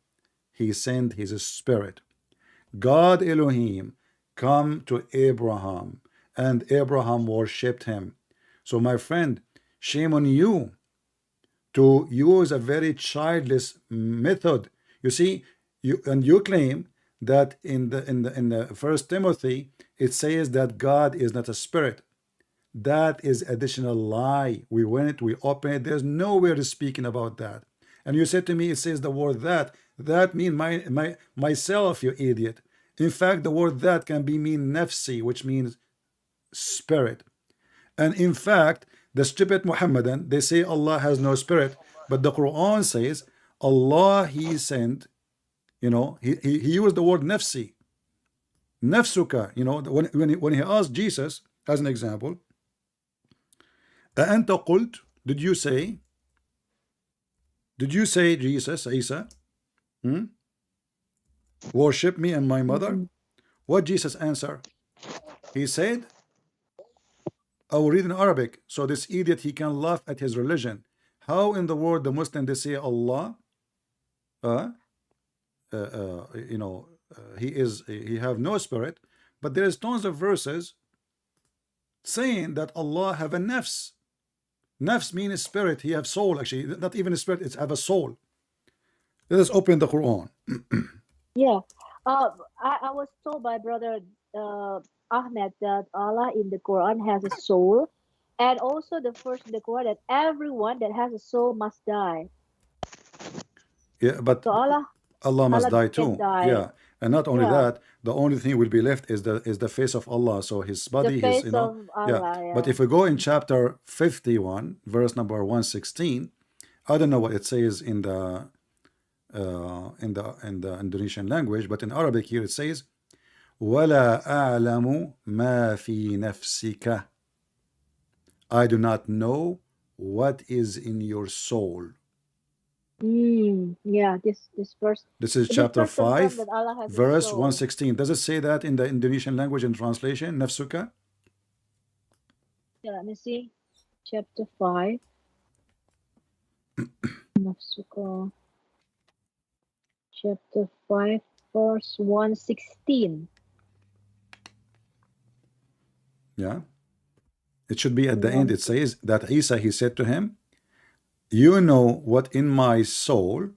he sent his spirit. God Elohim come to Abraham, and Abraham worshipped him. So my friend, shame on you to use a very childless method. You see, you claim that in the First Timothy it says that God is not a spirit. That is additional lie. We open it. There's nowhere speaking about that. And you said to me, it says the word that. That mean myself, you idiot. In fact, the word that can be mean nafsi, which means spirit. And in fact, the stupid Muhammadan, they say Allah has no spirit, but the Quran says Allah, he sent, he used the word nafsi, nafsuka. When he asked Jesus, as an example, أأنت قلت, did you say Jesus, Isa, worship me and my mother? What Jesus answer? He said, I will read in Arabic, so this idiot, he can laugh at his religion. How in the world the Muslim, they say Allah, he have no spirit, but there is tons of verses saying that Allah have a nafs. Nafs means spirit. He have soul, actually, not even a spirit, it's have a soul. Let us open the Quran. Yeah, I was told by brother Ahmed that Allah in the Quran has a soul, and also the first in the Quran that everyone that has a soul must die. Yeah, but So Allah must die too. die. Yeah, and not only that, the only thing will be left is the face of Allah. So his body, the face his of Allah, yeah. But if we go in chapter 51, verse number 116, I don't know what it says in the Indonesian language, but in Arabic here it says, وَلَا أَعْلَمُ مَا فِي نَفْسِكَ. I do not know what is in your soul. Yeah, this verse. This is chapter 5, verse 116. Does it say that in the Indonesian language in translation, nafsuka? Yeah, let me see. Chapter 5. Nafsuka. Chapter 5, verse 116. Yeah. It should be at the end. It says that Isa, he said to him, you know what in my soul,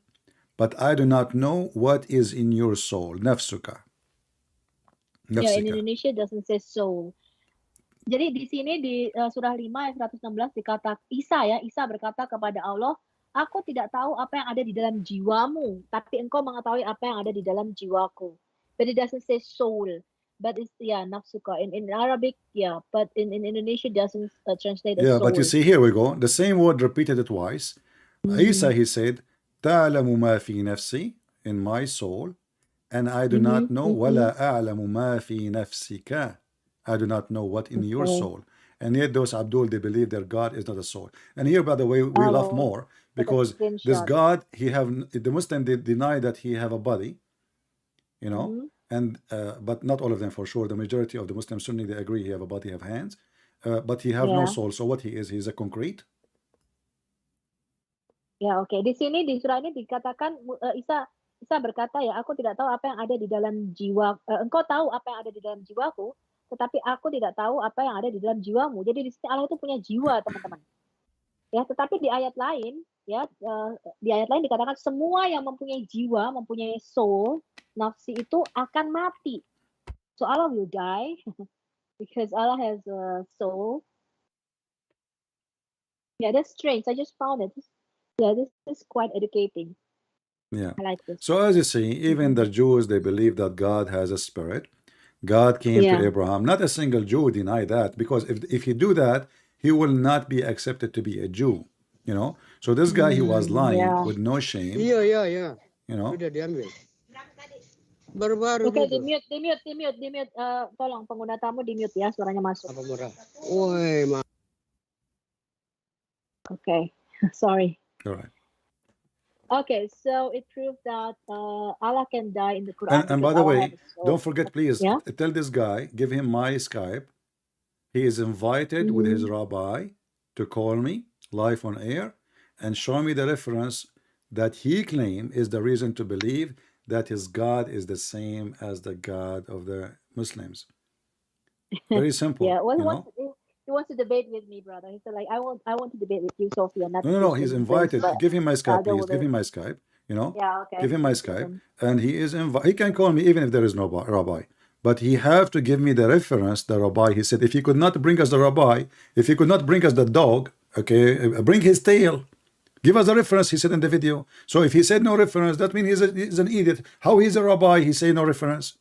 but I do not know what is in your soul. Nafsuka. Yeah, in Indonesia it doesn't say soul. Jadi di sini di surah 5 ayat 116 dikata Isa berkata kepada Allah, aku tidak tahu apa yang ada di dalam jiwamu, tapi engkau mengetahui apa yang ada di dalam jiwaku. But it doesn't say soul, but it's nafsuka in Arabic, but in Indonesia it doesn't translate as soul. But you see, here we go, the same word repeated twice. Isa, he said, ta'lamu ma fi nafsi, in my soul, and I do not know, wala a'lamu ma fi nafsika, I do not know what in your soul. And yet those Abdul, they believe their God is not a soul. And here, by the way, we laugh more because this God, the Muslim, they deny that he have a body, and but not all of them for sure. The majority of the Muslim Sunni, they agree he have a body, have hands, but he have no soul. So what he is? He's a concrete. Ya, oke. Di sini di surah ini dikatakan Isa berkata, ya, aku tidak tahu apa yang ada di dalam jiwa. Engkau tahu apa yang ada di dalam jiwaku, tetapi aku tidak tahu apa yang ada di dalam jiwamu. Jadi di sini Allah itu punya jiwa, teman-teman. Ya, tetapi di ayat lain, di ayat lain dikatakan semua yang mempunyai jiwa, mempunyai soul, nafsi itu akan mati. So Allah will die because Allah has a soul. Yeah, that's strange. I just found it. Yeah, this is quite educating. Yeah. I like this. So as you see, even the Jews, they believe that God has a spirit. God came to Abraham. Not a single Jew deny that, because if he do that, he will not be accepted to be a Jew. So this guy, he was lying with no shame. you know. Sudah diambil. Baru-baru Oke, gitu. di mute. Tolong pengguna tamu di mute ya, suaranya masuk. Apa murah? Woi, Okay, sorry. All right. Okay, so it proves that Allah can die in the Quran. And by because the Allah way, has a soul. don't forget, please, Yeah? tell this guy, give him my Skype. He is invited with his rabbi to call me live on air and show me the reference that he claims is the reason to believe that his God is the same as the God of the Muslims. Very simple. Yeah, well, he wants to debate with me, brother. He said, like, I want to debate with you, Sophia, not No, he's Christian. invited. Give him my Skype, please. Give him my Skype. Yeah, okay. Give him my Skype, and he is he can call me even if there is no rabbi. But he have to give me the reference, the rabbi. He said, if he could not bring us the rabbi, if he could not bring us the dog, okay, bring his tail. Give us a reference, he said in the video. So if he said no reference, that means he's an idiot. How he's a rabbi, he say no reference?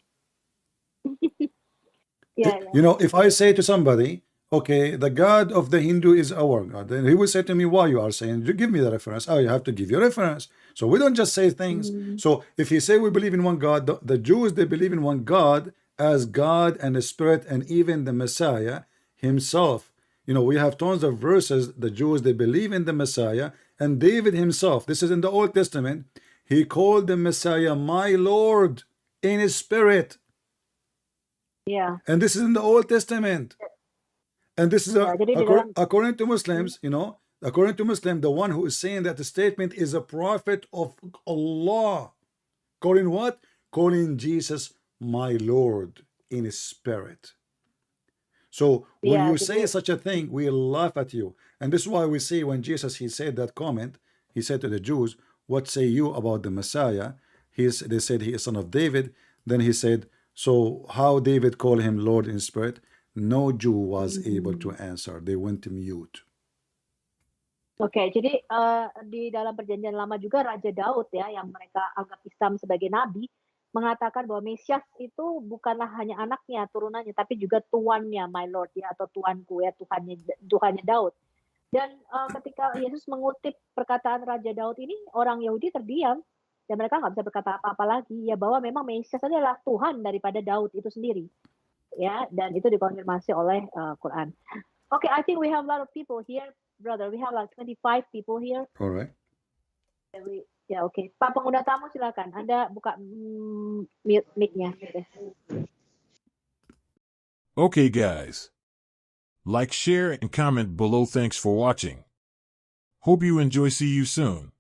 Yeah. You know, if I say to somebody, okay, the God of the Hindu is our God, then he will say to me, why you are saying, give me the reference. Oh, you have to give you a reference. So we don't just say things. So if he say we believe in one God, the Jews, they believe in one God as God and the Spirit and even the Messiah himself. You know, we have tons of verses. The Jews, they believe in the Messiah, and David himself, this is in the Old Testament, he called the Messiah my Lord in his spirit. Yeah. And this is in the Old Testament. And this is according to Muslims, you know, according to Muslim, the one who is saying that the statement is a prophet of Allah. Calling what? Calling Jesus my Lord in his spirit. So when you say such a thing, we laugh at you. And this is why we say when Jesus, he said that comment, he said to the Jews, what say you about the Messiah? They said he is son of David. Then he said, so how David called him Lord in spirit? No Jew was able to answer. They went mute. Oke, jadi di dalam perjanjian lama juga Raja Daud ya, yang mereka anggap Islam sebagai nabi, mengatakan bahwa Mesias itu bukanlah hanya anaknya, turunannya, tapi juga tuannya, my Lord ya, atau tuanku ya, Tuhannya Daud. Dan ketika Yesus mengutip perkataan Raja Daud ini, orang Yahudi terdiam dan mereka nggak bisa berkata apa-apa lagi ya, bahwa memang Mesias adalah Tuhan daripada Daud itu sendiri ya, dan itu dikonfirmasi oleh Quran. Okay, I think we have a lot of people here, brother. We have like 25 people here. All right. Ya, oke. Pak pengguna tamu silakan. Anda buka mute mic-nya. Okay, guys. Like, share, and comment below. Thanks for watching. Hope you enjoy. See you soon.